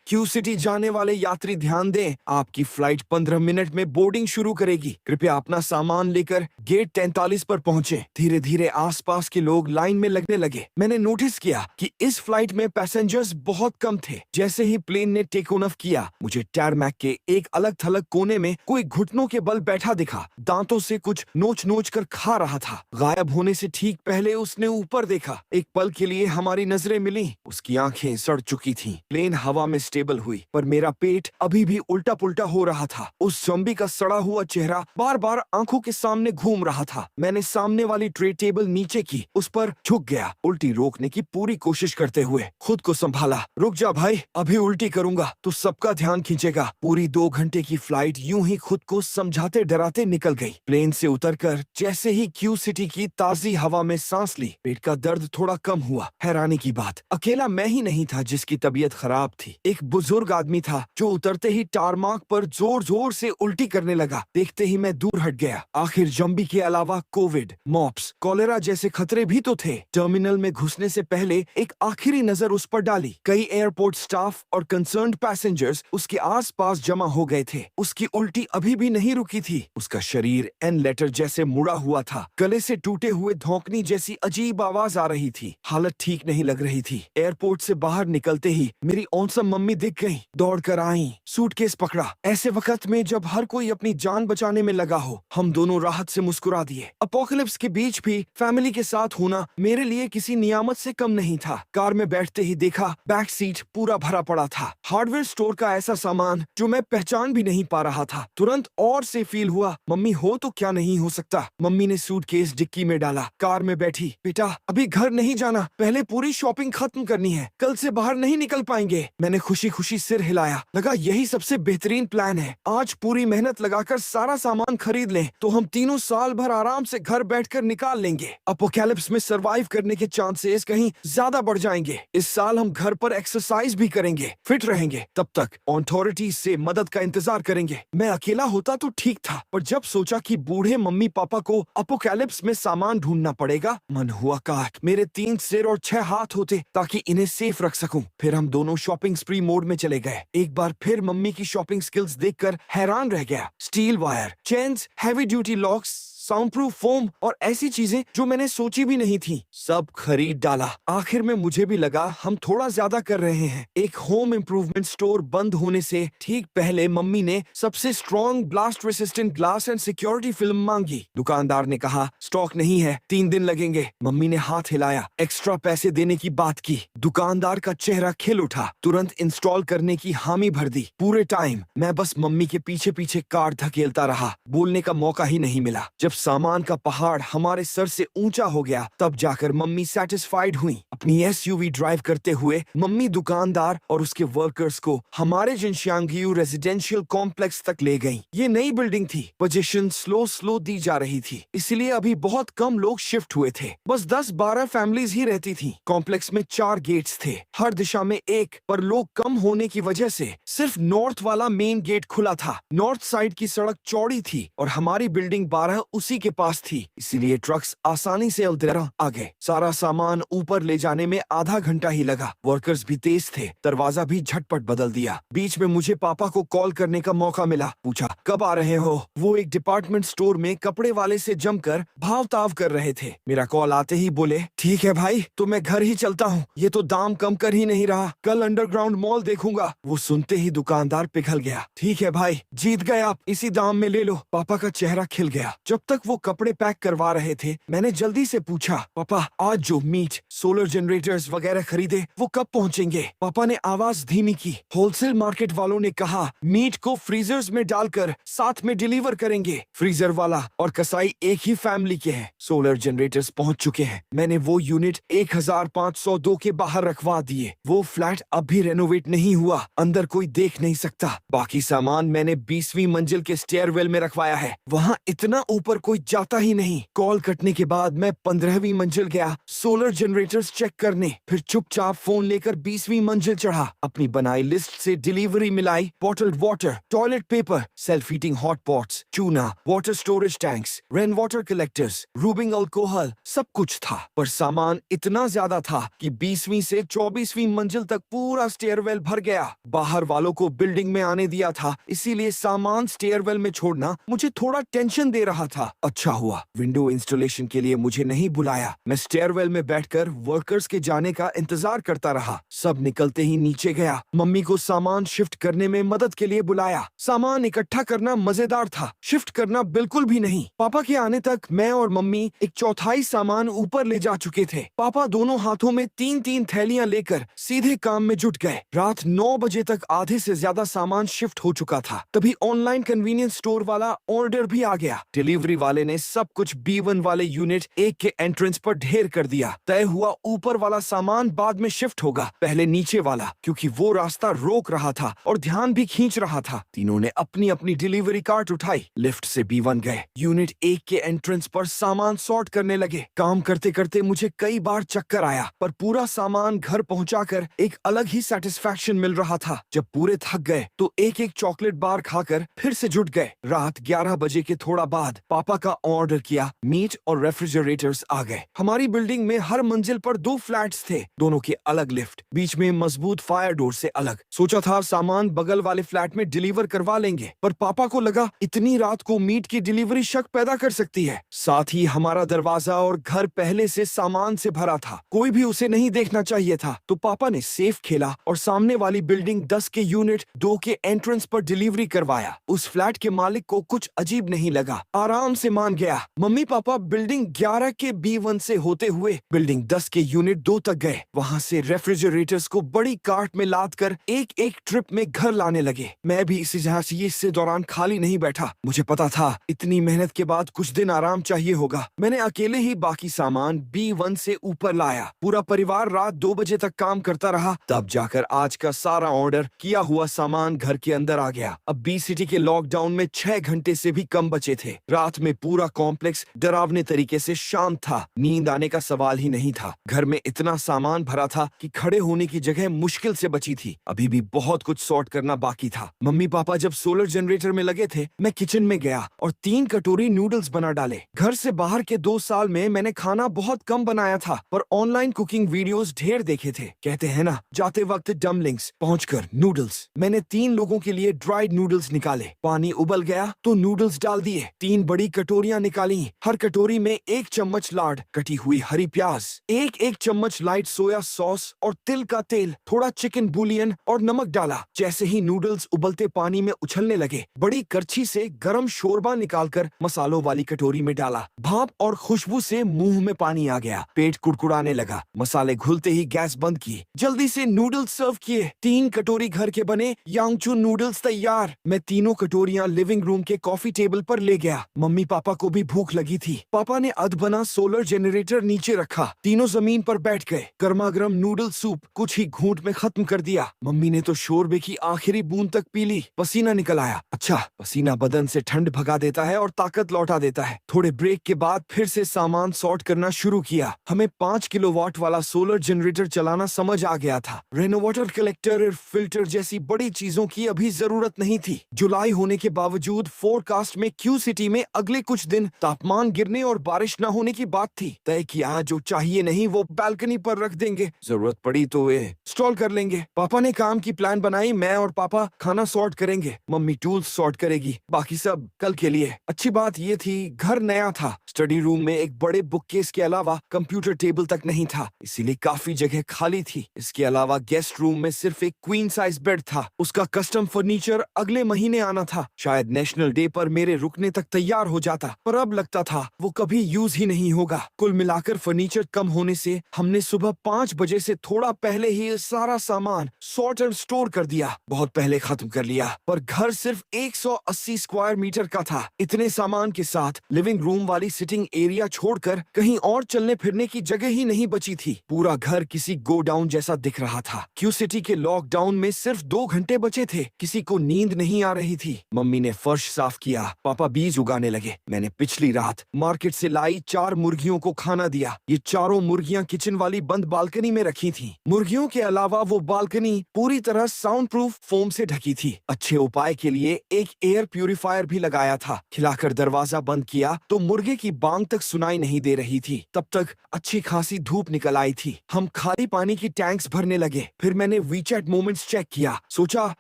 Q city जाने वाले यात्री ध्यान दें, आपकी फ्लाइट 15 मिनट में बोर्डिंग शुरू करेगी। कृपया अपना सामान लेकर गेट 43 पर पहुंचे। धीरे धीरे आसपास के लोग लाइन में लगने लगे। मैंने नोटिस किया कि इस फ्लाइट में पैसेंजर्स बहुत कम थे। जैसे ही प्लेन ने टेक ऑफ किया, मुझे टैरमैक के एक अलग थलग कोने में कोई घुटनों के बल बैठा दिखा। दांतों से कुछ नोच नोच कर खा रहा था। गायब होने से ठीक पहले उसने ऊपर देखा। एक पल के लिए हमारी नजरें मिली। उसकी आंखें सड़ चुकी थीं। प्लेन हवा में स्टेबल हुई, पर मेरा पेट अभी भी उल्टा पुल्टा हो रहा था। उस ज़ॉम्बी का सड़ा हुआ चेहरा बार बार आंखों के सामने घूम रहा था। मैंने सामने वाली ट्रे टेबल नीचे की, उस पर झुक गया, उल्टी रोकने की पूरी कोशिश करते हुए। खुद को संभाला। रुक जा भाई, अभी उल्टी करूंगा तो सबका ध्यान खींचेगा। पूरी 2 घंटे की फ्लाइट यूं ही खुद को समझाते डराते निकल गई। प्लेन से उतरकर जैसे ही क्यू सिटी की ताजी हवा में सांस ली, पेट का दर्द थोड़ा कम हुआ। हैरानी की बात, अकेला मैं ही नहीं था जिसकी तबीयत खराब थी। एक बुजुर्ग आदमी था जो उतरते ही टारमाक पर जोर जोर से उल्टी करने लगा। देखते ही मैं दूर हट गया। आखिर ज़ॉम्बी के अलावा कोविड, मॉप्स, कॉलेरा जैसे खतरे भी तो थे। टर्मिनल में घुसने से पहले एक आखिरी नजर उस पर डाली। कई एयरपोर्ट स्टाफ और कंसर्न्ड पैसेंजर्स उसके आसपास जमा हो गए थे। उसकी उल्टी अभी भी नहीं रुकी थी। उसका शरीर एन लेटर जैसे मुड़ा हुआ था। गले से टूटे हुए धौंकनी जैसी अजीब आवाज आ रही थी। हालत ठीक नहीं लग रही थी। एयरपोर्ट से बाहर निकलते ही मेरी औसम मम्मी दिख गई। दौड़कर आई, सूटकेस पकड़ा। ऐसे वक्त में जब हर कोई अपनी जान बचाने में लगा हो, हम दोनों राहत से मुस्कुरा दिए। अपोकलिप्स के बीच भी फैमिली के साथ होना मेरे लिए किसी नियामत से कम नहीं था। कार में बैठते ही देखा बैक सीट पूरा भरा पड़ा था। हार्डवेयर स्टोर का ऐसा सामान जो मैं पहचान भी नहीं पा रहा था। तुरंत और से फील हुआ, मम्मी हो तो क्या नहीं हो सकता। मम्मी ने सूटकेस डिक्की में डाला, कार में बैठी। बेटा अभी घर नहीं जाना, पहले पूरी शॉपिंग खत्म करनी है, कल से बाहर नहीं निकल पाएंगे। मैंने खुशी खुशी सिर हिलाया। लगा यही सबसे बेहतरीन प्लान है। आज पूरी मेहनत लगाकर सारा सामान खरीद लें तो हम तीनों साल भर आराम से घर बैठकर निकाल लेंगे। अपोकैलिप्स में सरवाइव करने के चांसेस कहीं ज्यादा बढ़ जाएंगे। इस साल हम घर पर एक्सरसाइज भी करेंगे, फिट रहेंगे। तब तक अथॉरिटीज से मदद का इंतजार करेंगे। मैं अकेला होता तो ठीक था, पर जब सोचा कि बूढ़े मम्मी पापा को अपोकैलिप्स में सामान ढूंढना पड़ेगा, मन हुआ काश मेरे 3 सिर और 6 हाथ होते ताकि इन्हें सेफ रख सकूं। फिर हम दोनों शॉपिंग स्प्री मोड में चले गए। एक बार फिर मम्मी की शॉपिंग स्किल्स देखकर हैरान रह गया। Steel wire, chains, heavy duty locks, sound proof foam और ऐसी चीजें जो मैंने सोची भी नहीं थी, सब खरीद डाला। आखिर में मुझे भी लगा हम थोड़ा ज्यादा कर रहे हैं। एक होम इम्प्रूवमेंट स्टोर बंद होने से ठीक पहले मम्मी ने सबसे strong blast resistant glass and security film मांगी। दुकानदार ने कहा स्टॉक नहीं है, 3 दिन लगेंगे। मम्मी ने हाथ हिलाया, एक्स्ट्रा पैसे देने की बात की। दुकानदार का चेहरा खिल उठा, तुरंत इंस्टॉल करने की हामी भर दी। पूरे टाइम मैं बस मम्मी के पीछे पीछे कार धकेलता रहा। बोलने का मौका ही नहीं मिला। जब सामान का पहाड़ हमारे सर से ऊंचा हो गया, तब जाकर मम्मी सेटिस्फाइड हुई। अपनी एसयूवी ड्राइव करते हुए मम्मी दुकानदार और उसके वर्कर्स को हमारे जिनशांगयू रेजिडेंशियल कॉम्प्लेक्स तक ले गईं। ये नई बिल्डिंग थी, पोजीशन स्लो दी जा रही थी, इसलिए अभी बहुत कम लोग शिफ्ट हुए थे। बस 10-12 फैमिलीज ही रहती थी। कॉम्प्लेक्स में 4 गेट्स थे, हर दिशा में एक, पर लोग कम होने की वजह से सिर्फ नॉर्थ वाला मेन गेट खुला था। नॉर्थ साइड की सड़क चौड़ी थी और हमारी बिल्डिंग 12 उसी के पास थी, इसलिए ट्रक्स आसानी से अल्देरा आ गए। सारा सामान ऊपर ले जाने में आधा घंटा ही लगा। वर्कर्स भी तेज थे, दरवाजा भी झटपट बदल दिया। बीच में मुझे पापा को कॉल करने का मौका मिला। पूछा कब आ रहे हो। वो एक डिपार्टमेंट स्टोर में कपड़े वाले से जमकर भाव ताव कर रहे थे। मेरा कॉल आते ही बोले ठीक है भाई, तो मैं घर ही चलता हूँ, ये तो दाम कम कर ही नहीं रहा, कल अंडरग्राउंड मॉल देखूंगा। वो सुनते ही दुकानदार पिघल गया। ठीक है भाई, जीत गए आप, इसी दाम में ले लो। पापा का चेहरा खिल गया। जब तक वो कपड़े पैक करवा रहे थे, मैंने जल्दी से पूछा, पापा आज जो मीट, सोलर जनरेटर्स वगैरह खरीदे वो कब पहुंचेंगे? पापा ने आवाज धीमी की। होलसेल मार्केट वालों ने कहा मीट को फ्रीजर्स में डालकर साथ में डिलीवर करेंगे। फ्रीजर वाला और कसाई एक ही फैमिली के हैं। सोलर जनरेटर्स पहुंच चुके हैं। मैंने वो यूनिट 1502 के बाहर रखवा दिए। वो फ्लैट अब भी रेनोवेट नहीं हुआ, अंदर कोई देख नहीं सकता। बाकी सामान मैंने 20वीं मंजिल के स्टेयरवेल में रखवाया है, वहाँ इतना ऊपर कोई जाता ही नहीं। कॉल कटने के बाद मैं 15वीं मंजिल गया सोलर जनरेटर्स चेक करने, फिर चुपचाप फोन लेकर 20वीं मंजिल चढ़ा। अपनी बनाई लिस्ट से डिलीवरी मिलाई। Bottled water, toilet paper, self heating hot pots, चूना, water storage tanks, rain water collectors, rubbing alcohol, सब कुछ था। पर सामान इतना ज्यादा था कि 20वीं से 24वीं मंजिल तक पूरा स्टेयरवेल भर गया। बाहर वालों को बिल्डिंग में आने दिया था, इसीलिए सामान स्टेयरवेल में छोड़ना मुझे थोड़ा टेंशन दे रहा था। अच्छा हुआ विंडो इंस्टॉलेशन के लिए मुझे नहीं बुलाया। मैं स्टेयरवेल में बैठकर वर्कर्स के जाने का इंतजार करता रहा। सब निकलते ही नीचे गया। मम्मी को सामान शिफ्ट करने में मदद के लिए बुलाया। सामान इकट्ठा करना मजेदार था, शिफ्ट करना बिल्कुल भी नहीं। पापा के आने तक मैं और मम्मी एक चौथाई सामान ऊपर ले जा चुके थे। पापा दोनों हाथों में 3-3 थैलियां लेकर सीधे काम में जुट गए। रात 9 बजे तक आधे से ज्यादा सामान शिफ्ट हो चुका था। तभी ऑनलाइन कन्वीनियंस स्टोर वाला ऑर्डर भी आ गया। डिलीवरी वाले ने सब कुछ B1 वाले यूनिट 1 के एंट्रेंस पर ढेर कर दिया। तय हुआ ऊपर वाला सामान बाद में शिफ्ट होगा, पहले नीचे वाला, क्योंकि वो रास्ता रोक रहा था और ध्यान भी खींच रहा था। तीनों ने अपनी अपनी डिलीवरी कार्ट उठाई, लिफ्ट से B1 गए। यूनिट 1 के एंट्रेंस पर सामान सॉर्ट करने लगे। काम करते करते मुझे कई बार चक्कर आया, पर पूरा सामान घर पहुंचाकर एक अलग ही सेटिस्फैक्शन मिल रहा था। जब पूरे थक गए तो एक एक चॉकलेट बार खाकर फिर से जुट गए। रात 11 बजे के थोड़ा बाद पापा का ऑर्डर किया, मीट और रेफ्रिजरेटर्स आ गए। हमारी बिल्डिंग में हर मंजिल पर 2 फ्लैट्स थे, दोनों के अलग लिफ्ट, बीच में मजबूत फायर डोर से अलग। सोचा था सामान बगल वाले फ्लैट में डिलीवर करवा लेंगे, पर पापा को लगा इतनी रात को मीट की डिलीवरी शक पैदा कर सकती है। साथ ही हमारा दरवाजा और घर पहले से सामान से भरा था, कोई भी उसे नहीं देखना चाहिए था। तो पापा ने सेफ खेला और सामने वाली बिल्डिंग 10 के यूनिट 2 के एंट्रेंस पर डिलीवरी करवाया। उस फ्लैट के मालिक को कुछ अजीब नहीं लगा, आराम से मान गया। मम्मी पापा बिल्डिंग 11 के B1 से होते हुए बिल्डिंग 10 के यूनिट 2 तक गए। वहाँ से रेफ्रिजरेटर्स को बड़ी कार्ट में लाद कर एक एक ट्रिप में घर लाने लगे। मैं भी इसी दौरान खाली नहीं बैठा। मुझे पता था इतनी मेहनत के बाद कुछ दिन आराम चाहिए होगा। मैंने अकेले ही बाकी सामान B1 से ऊपर लाया। पूरा परिवार रात 2 बजे तक काम करता रहा, तब जाकर आज का सारा ऑर्डर किया हुआ सामान घर के अंदर आ गया। अब B सिटी के लॉकडाउन में 6 घंटे से भी कम बचे थे। रात में पूरा कॉम्प्लेक्स डरावने तरीके से शांत था। नींद आने का सवाल ही नहीं था। घर में इतना सामान भरा था कि खड़े होने की जगह मुश्किल से बची थी। अभी भी बहुत कुछ सॉर्ट करना बाकी था। मम्मी पापा जब सोलर जनरेटर में लगे थे, मैं किचन में गया और 3 कटोरी नूडल्स बना डाले। घर से बाहर के 2 साल में मैंने खाना बहुत कम बनाया था, पर ऑनलाइन कुकिंग वीडियोस ढेर देखे थे। कहते हैं ना, जाते वक्त डमलिंग्स, पहुंचकर नूडल्स। मैंने 3 लोगों के लिए ड्राइड नूडल्स निकाले। पानी उबल गया तो नूडल्स डाल दिए। 3 बड़ी कटोरियां निकाली। हर कटोरी में 1 चम्मच लाड, कटी हुई हरी प्याज, 1 चम्मच लाइट सोया सॉस और तिल का तेल, थोड़ा चिकन बुलियन और नमक डाला। जैसे ही नूडल्स उबलते पानी में उछलने लगे, बड़ी करछी से गरम शोरबा निकालकर मसालों वाली कटोरी में डाला। भाप और खुशबू से मुंह में पानी आ गया, पेट कुड़कुड़ाने लगा। मसाले घुलते ही गैस बंद किए, जल्दी से नूडल्स सर्व किए। 3 कटोरी घर के बने यांगचू नूडल्स तैयार। मैं तीनों कटोरियां लिविंग रूम के कॉफी टेबल पर ले गया। मम्मी पापा को भी भूख लगी थी। पापा ने अधबना सोलर जनरेटर नीचे रखा। तीनों जमीन पर बैठ गए। गर्मा गर्म नूडल सूप कुछ ही घूंट में खत्म कर दिया। मम्मी ने तो शोरबे की आखिरी बूंद तक पी ली। पसीना निकल आया। अच्छा, पसीना बदन से ठंड भगा देता है और ताकत लौटा देता है। थोड़े ब्रेक के बाद फिर से सामान सॉर्ट करना शुरू किया। हमें 5 किलोवाट वाला सोलर जनरेटर चलाना समझ आ गया था। रेनो वाटर कलेक्टर और फिल्टर जैसी बड़ी चीजों की अभी जरूरत नहीं थी। जुलाई होने के बावजूद फोरकास्ट में क्यू सिटी में अगले कुछ दिन तापमान गिरने और बारिश न होने की बात थी। तय किया जो चाहिए नहीं वो बालकनी पर रख देंगे, जरूरत पड़ी तो वे इंस्टॉल कर लेंगे। पापा ने काम की प्लान बनाई। मैं और पापा खाना सॉर्ट करेंगे, मम्मी टूल्स सॉर्ट करेगी, बाकी सब कल के लिए। अच्छी बात ये थी घर नया था। स्टडी रूम में एक बड़े बुककेस के अलावा कंप्यूटर टेबल तक नहीं था, इसीलिए काफी जगह खाली थी। इसके अलावा गेस्ट रूम में सिर्फ एक क्वीन साइज बेड था। उसका कस्टम फर्नीचर अगले महीने आना था। शायद नेशनल डे पर मेरे रुकने तक तैयार हो जाता, पर अब लगता था वो कभी यूज ही नहीं होगा। कुल मिलाकर फर्नीचर कम होने से हमने सुबह 5 बजे से थोड़ा पहले ही सारा सामान सॉर्ट एंड स्टोर कर दिया। बहुत पहले खत्म कर लिया, पर घर सिर्फ 180 स्क्वायर मीटर का था। इतने सामान के साथ लिविंग रूम वाली सिटिंग एरिया छोड़कर कहीं और चलने फिरने की जगह ही नहीं बची थी। पूरा घर किसी गोडाउन जैसा दिख रहा था। क्यू सिटी के लॉकडाउन में सिर्फ 2 घंटे बचे थे। किसी को नींद नहीं आ रही थी। मम्मी ने फर्श साफ किया, पापा बीज उगाने लगे। मैंने पिछली रात मार्केट से लाई 4 मुर्गियों को खाना दिया। ये चारों मुर्गियां किचन वाली बंद बालकनी में रखी थीं। मुर्गियों के अलावा वो बालकनी पूरी तरह साउंड प्रूफ फोम से ढकी थी। अच्छे उपाय के लिए एक एयर प्यूरिफायर भी लगाया था। खिलाकर दरवाजा बंद किया तो मुर्गे की बांग तक सुनाई नहीं दे रही थी। तब तक अच्छी खासी धूप निकल आई थी। हम खाली पानी की टैंक्स भरने लगे। फिर मैंने वीचैट मोमेंट्स चेक किया। सोचा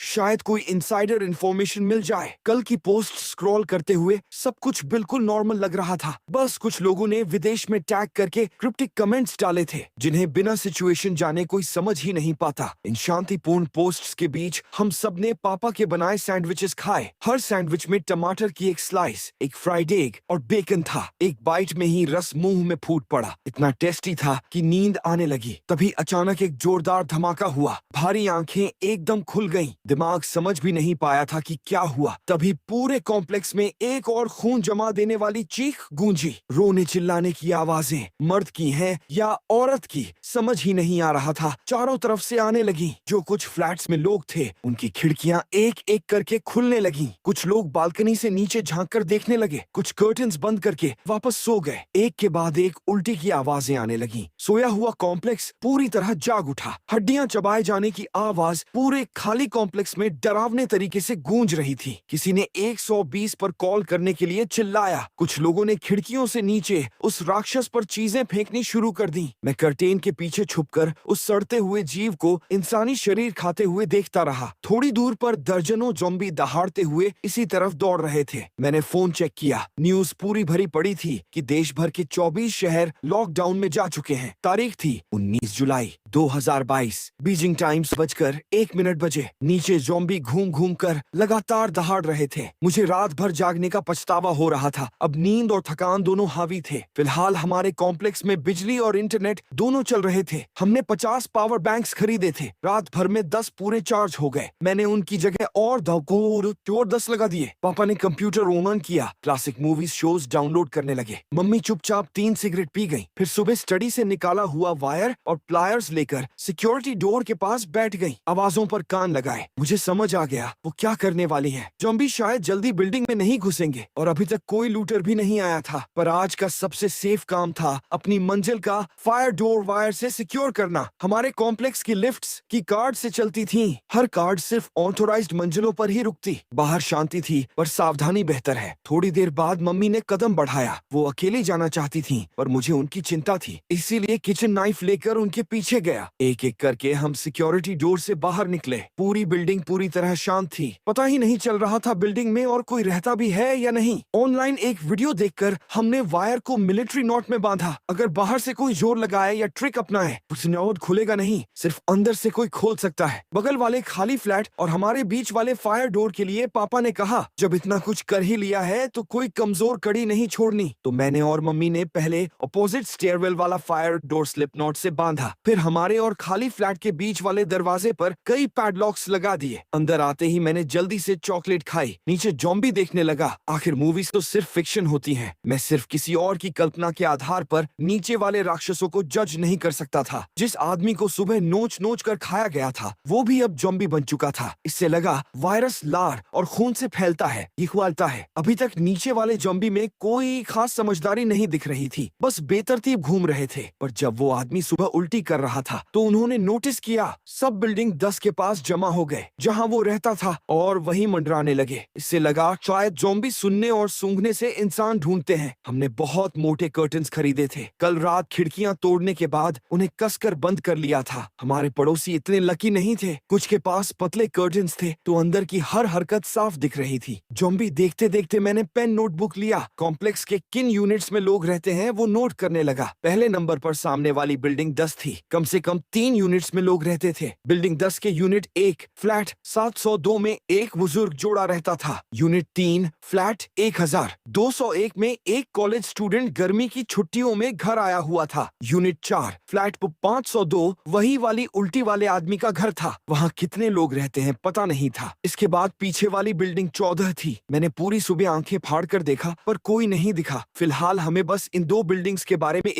शायद कोई इनसाइडर इंफॉर्मेशन मिल जाए। कल की पोस्ट स्क्रॉल करते हुए सब कुछ बिल्कुल नॉर्मल लग रहा था। बस कुछ लोगों ने विदेश में टैग करके क्रिप्टिक कमेंट्स डाले थे, जिन्हें बिना सिचुएशन जाने कोई समझ ही नहीं पाता। इन शांतिपूर्ण पोस्ट्स के बीच हम सब ने पापा के बनाए सैंडविचेस खाए। हर सैंडविच में टमाटर की एक स्लाइस, एक फ्राइड एग और बेकन था। एक बाइट में ही रस मुंह में फूट पड़ा। इतना टेस्टी था कि नींद आने लगी। तभी अचानक एक जोरदार धमाका हुआ। भारी आंखें एकदम खुल गईं। दिमाग समझ भी नहीं पाया था कि क्या हुआ। तभी पूरे कॉम्प्लेक्स में एक और खून जमा देने वाली चीख गूंजी। रोने चिल्लाने की आवाजें, मर्द की हैं या औरत की, समझ ही नहीं आ रहा था। चारों तरफ से आने लगी। जो कुछ फ्लैट्स में लोग थे उनकी खिड़कियां एक एक करके खुलने लगी। कुछ लोग बालकनी से नीचे झांक कर देखने लगे। कुछ कर्टन्स बंद करके वापस सो गए। एक के बाद एक उल्टी की आवाजें आने लगी। सोया हुआ कॉम्प्लेक्स पूरी तरह जाग उठा। हड्डियां चबाए जाने की आवाज पूरे खाली कॉम्प्लेक्स में डरावने तरीके से गूंज रही थी। किसी ने 120 पर कॉल करने के लिए चिल्लाया। कुछ लोगों ने खिड़कियों से नीचे उस राक्षस पर चीजें फेंकनी शुरू कर दी। मैं कर्टेन के पीछे छुपकर उस सड़ते हुए जीव को इंसानी शरीर खाते हुए देखता रहा। थोड़ी दूर पर दर्जनों ज़ॉम्बी दहाड़ते हुए इसी तरफ दौड़ रहे थे। मैंने फोन चेक किया। न्यूज पूरी भरी पड़ी थी कि देश भर के 24 शहर लॉकडाउन में जा चुके हैं। तारीख थी 19 जुलाई 2022। बीजिंग टाइम्स बजकर 1 मिनट बजे। नीचे ज़ॉम्बी घूम घूम कर लगातार दहाड़ रहे थे। मुझे रात भर जागने का पछतावा हो रहा था। अब नींद और थकान दोनों हावी थे। फिलहाल हमारे कॉम्प्लेक्स में बिजली और इंटरनेट दोनों चल रहे थे। हमने 50 पावर बैंक्स खरीदे थे। रात भर में 10 पूरे चार्ज हो गए। मैंने उनकी जगह और 10 लगा दिए। पापा ने कंप्यूटर ऑन किया। क्लासिक मूवीज शोज डाउनलोड करने लगे। मम्मी चुपचाप 3 सिगरेट पी गई। फिर सुबह स्टडी से निकाला हुआ वायर और प्लायर्स लेकर सिक्योरिटी डोर के पास बैठ गई। आवाजों पर कान लगाए। मुझे समझ आ गया वो क्या करने वाली है। ज़ॉम्बी शायद जल्दी बिल्डिंग में नहीं घुसेंगे और अभी तक कोई लूटर भी नहीं आया था। पर आज का सबसे सेफ काम था अपनी मंजिल का फायर डोर वायर से सिक्योर करना। हमारे कॉम्प्लेक्स की लिफ्ट्स की कार्ड से चलती थीं। हर कार्ड सिर्फ ऑथोराइज्ड मंजिलों पर ही रुकती। बाहर शांति थी पर सावधानी बेहतर है। थोड़ी देर बाद मम्मी ने कदम बढ़ाया। वो अकेली जाना चाहती थी पर मुझे उनकी चिंता थी, इसीलिए किचन नाइफ लेकर उनके पीछे गया। एक एक करके हम सिक्योरिटी डोर से बाहर निकले। पूरी बिल्डिंग पूरी तरह शांत थी। पता ही नहीं चल रहा था बिल्डिंग में और कोई रहता भी है या नहीं। ऑनलाइन एक वीडियो देखकर हमने वायर को मिलिट्री नॉट में बांधा। अगर बाहर से कोई जोर लगाए या ट्रिक अपनाए तो नॉट खुलेगा नहीं, सिर्फ अंदर से कोई खोल सकता है। बगल वाले खाली फ्लैट और हमारे बीच वाले फायर डोर के लिए पापा ने कहा, जब इतना कुछ कर ही लिया है तो कोई कमजोर कड़ी नहीं छोड़नी। तो मैंने और मम्मी ने पहले अपोजिट स्टेयरवेल वाला फायर डोर स्लिप नॉट से बांधा। फिर हमारे और खाली फ्लैट के बीच वाले दरवाजे पर कई पैडलॉक्स लगा दिए। अंदर आते ही मैंने जल्दी से चॉकलेट खाई। नीचे ज़ॉम्बी देखने लगा। आखिर मूवीज तो सिर्फ फिक्शन होती हैं। मैं सिर्फ किसी और की कल्पना के आधार पर नीचे वाले राक्षसों को जज नहीं कर सकता था। जिस आदमी को सुबह नोच नोच कर खाया गया था वो भी अब ज़ॉम्बी बन चुका था। इससे लगा वायरस लार और खून से फैलता है, ये खुआलता है। अभी तक नीचे वाले ज़ॉम्बी में कोई खास समझदारी नहीं दिख रही थी, बस बेतरतीब घूम रहे थे। पर जब वो आदमी सुबह उल्टी कर रहा था तो उन्होंने नोटिस किया सब बिल्डिंग 10 के पास जमा हो गए जहां वो रहता था और वहीं मंडराने लगे। इससे लगा शायद ज़ॉम्बी सुनने और सूंघने से इंसान ढूंढते हैं। हमने बहुत मोटे कर्टन्स खरीदे थे। कल रात खिड़कियां तोड़ने के बाद उन्हें कसकर बंद कर लिया था। हमारे पड़ोसी इतने लकी नहीं थे। कुछ के पास पतले कर्टन्स थे तो अंदर की हर हरकत साफ दिख रही थी। ज़ॉम्बी देखते देखते मैंने पेन नोटबुक लिया। कॉम्प्लेक्स के किन यूनिट्स में लोग रहते हैं वो नोट करने लगा। पहले नंबर पर सामने वाली बिल्डिंग 10 थी। कम से कम 3 यूनिट्स में लोग रहते थे। बिल्डिंग 10 के यूनिट 1 फ्लैट 702 में एक बुजुर्ग जोड़ा रहता था। यूनिट 3 फ्लैट 1201 में एक कॉलेज स्टूडेंट गर्मी की छुट्टियों में घर आया हुआ था। यूनिट 4 फ्लैट 502 वही वाली उल्टी वाले आदमी का घर था। वहाँ कितने लोग रहते हैं पता नहीं था। इसके बाद पीछे वाली बिल्डिंग 14 थी। मैंने पूरी सुबह आंखें फाड़ कर देखा पर कोई नहीं दिखा। फिलहाल हमें बस इन 2 बिल्डिंग्स के बारे में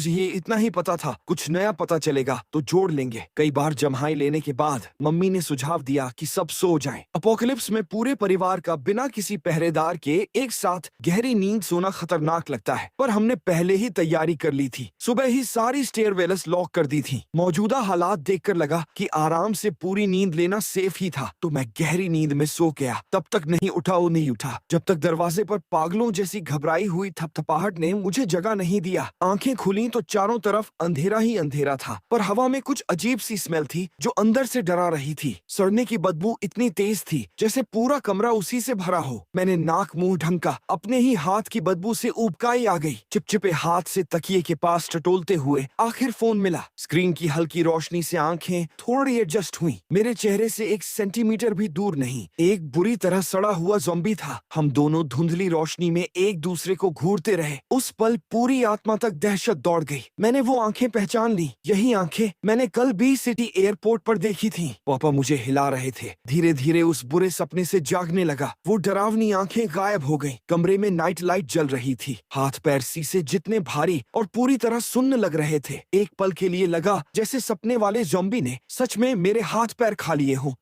ये इतना ही पता था। कुछ नया पता चलेगा तो जोड़ लेंगे। कई बार जम्हाई लेने के बाद मम्मी ने सुझाव दिया कि सब सो जाएं। अपोकलिप्स में पूरे परिवार का बिना किसी पहरेदार के एक साथ गहरी नींद सोना खतरनाक लगता है, पर हमने पहले ही तैयारी कर ली थी। सुबह ही सारी स्टेयरवेल्स लॉक कर दी थी। मौजूदा हालात देखकर लगा कि आराम से पूरी नींद लेना सेफ ही था, तो मैं गहरी नींद में सो गया। तब तक नहीं उठा जब तक दरवाजे पर पागलों जैसी घबराई हुई थपथपाहट ने मुझे जगह नहीं दिया। आंखें खुली तो चारों तरफ अंधेरा ही अंधेरा था, पर हवा में कुछ अजीब सी स्मेल थी जो अंदर से डरा रही थी। सड़ने की बदबू इतनी तेज थी जैसे पूरा कमरा उसी से भरा हो। मैंने नाक मुंह ढंका, अपने ही हाथ की बदबू से उबकाई आ गई। चिपचिपे हाथ से तकिए के पास टटोलते हुए आखिर फोन मिला। स्क्रीन की हल्की रोशनी से आंखें थोड़ी एडजस्ट हुई। मेरे चेहरे से 1 सेंटीमीटर भी दूर नहीं एक बुरी तरह सड़ा हुआ ज़ॉम्बी था। हम दोनों धुंधली रोशनी में एक दूसरे को घूरते रहे। उस पल पूरी आत्मा तक दहशत दौड़ गई। मैंने वो आंखें पहचान ली। यही आंखें मैंने कल बी सिटी एयरपोर्ट पर देखी थी। पापा मुझे हिला रहे थे। धीरे धीरे उस बुरे सपने से जागने लगा। वो डरावनी आंखें गायब हो गईं। कमरे में नाइट लाइट जल रही थी। हाथ पैर शीशे जितने भारी और पूरी तरह सुन्न लग रहे थे। एक पल के लिए लगा जैसे सपने वाले ज़ॉम्बी ने सच में मेरे हाथ पैर खा लिए हों।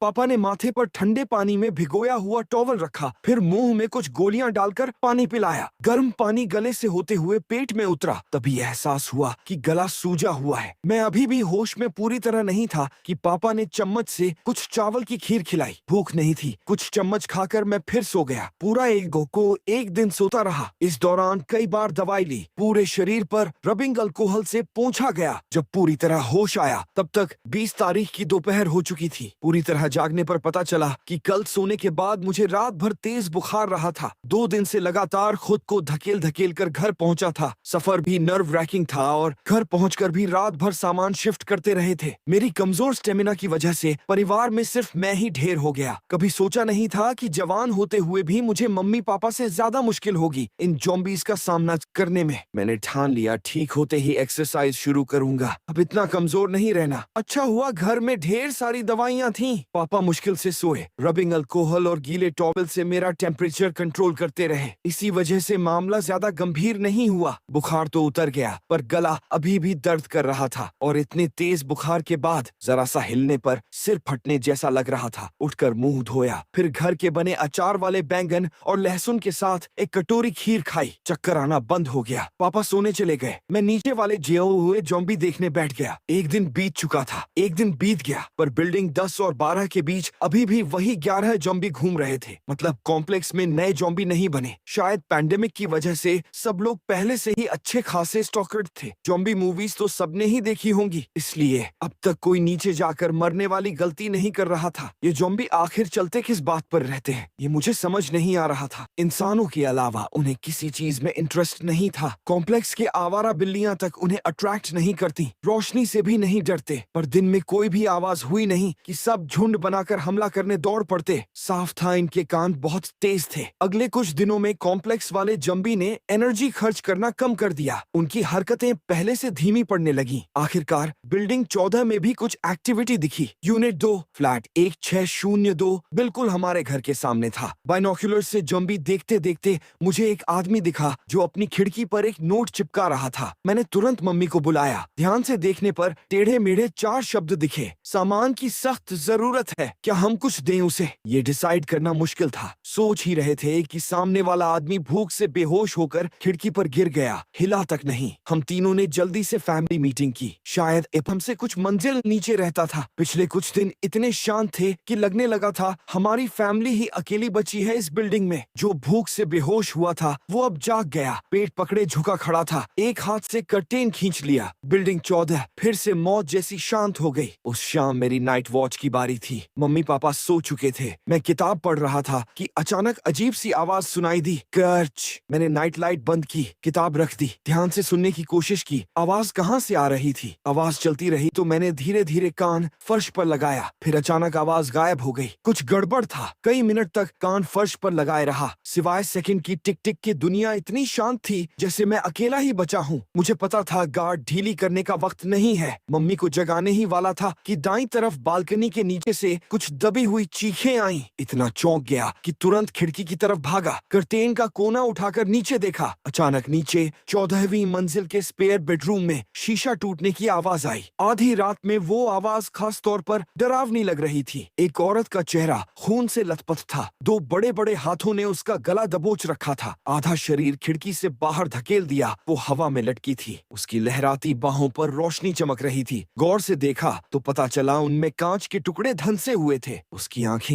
पापा ने माथे पर ठंडे पानी में भिगोया हुआ टॉवल रखा, फिर मुंह में कुछ गोलियां डालकर पानी पिलाया। गर्म पानी गले से होते हुए पेट में उतरा। तभी एहसास हुआ कि गला सूजा हुआ है। मैं अभी भी होश में पूरी तरह नहीं था कि पापा ने चम्मच से कुछ चावल की खीर खिलाई। भूख नहीं थी। कुछ चम्मच खाकर मैं फिर सो गया। पूरा एक दिन सोता रहा। इस दौरान कई बार दवाई ली। पूरे शरीर पर रबिंग अल्कोहल से पोंछा गया। जब पूरी तरह होश आया तब तक 20 तारीख की दोपहर हो चुकी थी। पूरी तरह जागने पर पता चला कि कल सोने के बाद मुझे रात भर तेज बुखार रहा था। 2 दिन से लगातार खुद को धकेल कर घर पहुंचा था। सफर भी नर्व रैकिंग था और घर पहुंचकर भी रात भर सामान शिफ्ट करते रहे थे। मेरी कमजोर स्टेमिना की वजह से परिवार में सिर्फ मैं ही ढेर हो गया। कभी सोचा नहीं था कि जवान होते हुए भी मुझे मम्मी पापा से ज्यादा मुश्किल होगी इन ज़ॉम्बीज़ का सामना करने में। मैंने ठान लिया ठीक होते ही एक्सरसाइज शुरू करूंगा। अब इतना कमजोर नहीं रहना। अच्छा हुआ घर में ढेर सारी दवाइयाँ थीं। पापा मुश्किल से सोए। रबिंग अल्कोहल और गीले टॉवल से मेरा टेम्परेचर कंट्रोल करते रहे। इसी वजह से मामला ज्यादा गंभीर नहीं हुआ। बुखार तो उतर गया पर गला अभी भी दर्द कर रहा था और इतने तेज बुखार के बाद जरा सा हिलने पर सिर फटने जैसा लग रहा था। उठकर मुंह धोया, फिर घर के बने अचार वाले बैंगन और लहसुन के साथ एक कटोरी खीर खाई। चक्कर आना बंद हो गया। पापा सोने चले गए। मैं नीचे वाले जिए हुए ज़ॉम्बी देखने बैठ गया। एक दिन बीत चुका था। एक दिन बीत गया पर बिल्डिंग 10 और 12 के बीच अभी भी वही 11 ज़ॉम्बी घूम रहे थे। मतलब कॉम्प्लेक्स में नए ज़ॉम्बी नहीं बने। शायद पैंडेमिक की वजह से सब लोग पहले से ही अच्छे खासे स्टॉकर्ड थे। ज़ॉम्बी मूवीज तो सबने ही देखी होंगी, इसलिए अब तक कोई नीचे जाकर मरने वाली गलती नहीं कर रहा था। ये ज़ॉम्बी आखिर चलते किस बात पर रहते हैं, ये मुझे समझ नहीं आ रहा था। इंसानों के अलावा उन्हें किसी चीज में इंटरेस्ट नहीं था। कॉम्प्लेक्स के आवारा बिल्लियां तक उन्हें अट्रैक्ट नहीं करती, रोशनी से भी नहीं डरते। पर दिन में कोई भी आवाज हुई नहीं कि सब झुंड बनाकर हमला करने दौड़ पड़ते। साफ था इनके कान बहुत तेज थे। अगले कुछ दिनों में कॉम्प्लेक्स वाले ज़ॉम्बी ने एनर्जी खर्च करना कम कर दिया। उनकी हरकतें पहले से धीमी पड़ने लगी। आखिरकार बिल्डिंग 14 में भी कुछ एक्टिविटी दिखी। यूनिट 2 फ्लैट 1602 बिल्कुल हमारे घर के सामने था। बाइनोक्यूलर से ज़ॉम्बी देखते देखते मुझे एक आदमी दिखा जो अपनी खिड़की पर एक नोट चिपका रहा था। मैंने तुरंत मम्मी को बुलाया। ध्यान से देखने पर टेढ़े मेढ़े 4 शब्द दिखे। सामान की सख्त जरूरत है, क्या हम कुछ दें उसे? ये डिसाइड करना मुश्किल था। सोच ही रहे थे कि सामने वाला आदमी भूख से बेहोश होकर खिड़की पर गिर गया, हिला तक नहीं। हम तीनों ने जल्दी से फैमिली मीटिंग की। शायद हमसे कुछ मंजिल नीचे रहता था। पिछले कुछ दिन इतने शांत थे कि लगने लगा था हमारी फैमिली ही अकेली बची है इस बिल्डिंग में। जो भूख से बेहोश हुआ था वो अब जाग गया, पेट पकड़े झुका खड़ा था। एक हाथ से कर्टेन खींच लिया। बिल्डिंग 14 फिर से मौत जैसी शांत हो गई। उस शाम मेरी नाइट वॉच की बारी थी। मम्मी पापा सो चुके थे। मैं किताब पढ़ रहा था कि अचानक अजीब सी आवाज सुनाई दी, कर्च। मैंने नाइट लाइट बंद की, किताब रख दी, ध्यान से सुनने की कोशिश की। आवाज कहाँ से आ रही रही थी। आवाज चलती रही तो मैंने धीरे धीरे कान फर्श पर लगाया। फिर अचानक आवाज गायब हो गई। कुछ गड़बड़ था। कई मिनट तक कान फर्श पर लगाए रहा, सिवाय सेकंड की टिक टिक की दुनिया इतनी शांत थी जैसे मैं अकेला ही बचा हूँ। मुझे पता था गार्ड ढीली करने का वक्त नहीं है। मम्मी को जगाने ही वाला था कि दाईं तरफ बालकनी के नीचे से कुछ दबी हुई चीखें आईं। इतना चौंक गया कि तुरंत खिड़की की तरफ भागा। कर्टेन का कोना उठाकर नीचे देखा। अचानक नीचे 14वीं मंजिल के स्पेयर बेडरूम में शीशा टूटने की आवाज आई। आधी रात में वो आवाज खास तौर पर डरावनी लग रही थी। एक औरत का चेहरा खून से लथपथ था। दो बड़े बड़े हाथों ने उसका गला दबोच रखा था। आधा शरीर खिड़की से बाहर धकेल दिया। वो हवा में लटकी थी। उसकी लहराती बाहों पर रोशनी चमक रही थी। गौर से देखा तो पता चला उनमें कांच के टुकड़े धंसे हुए थे। उसकी आंखें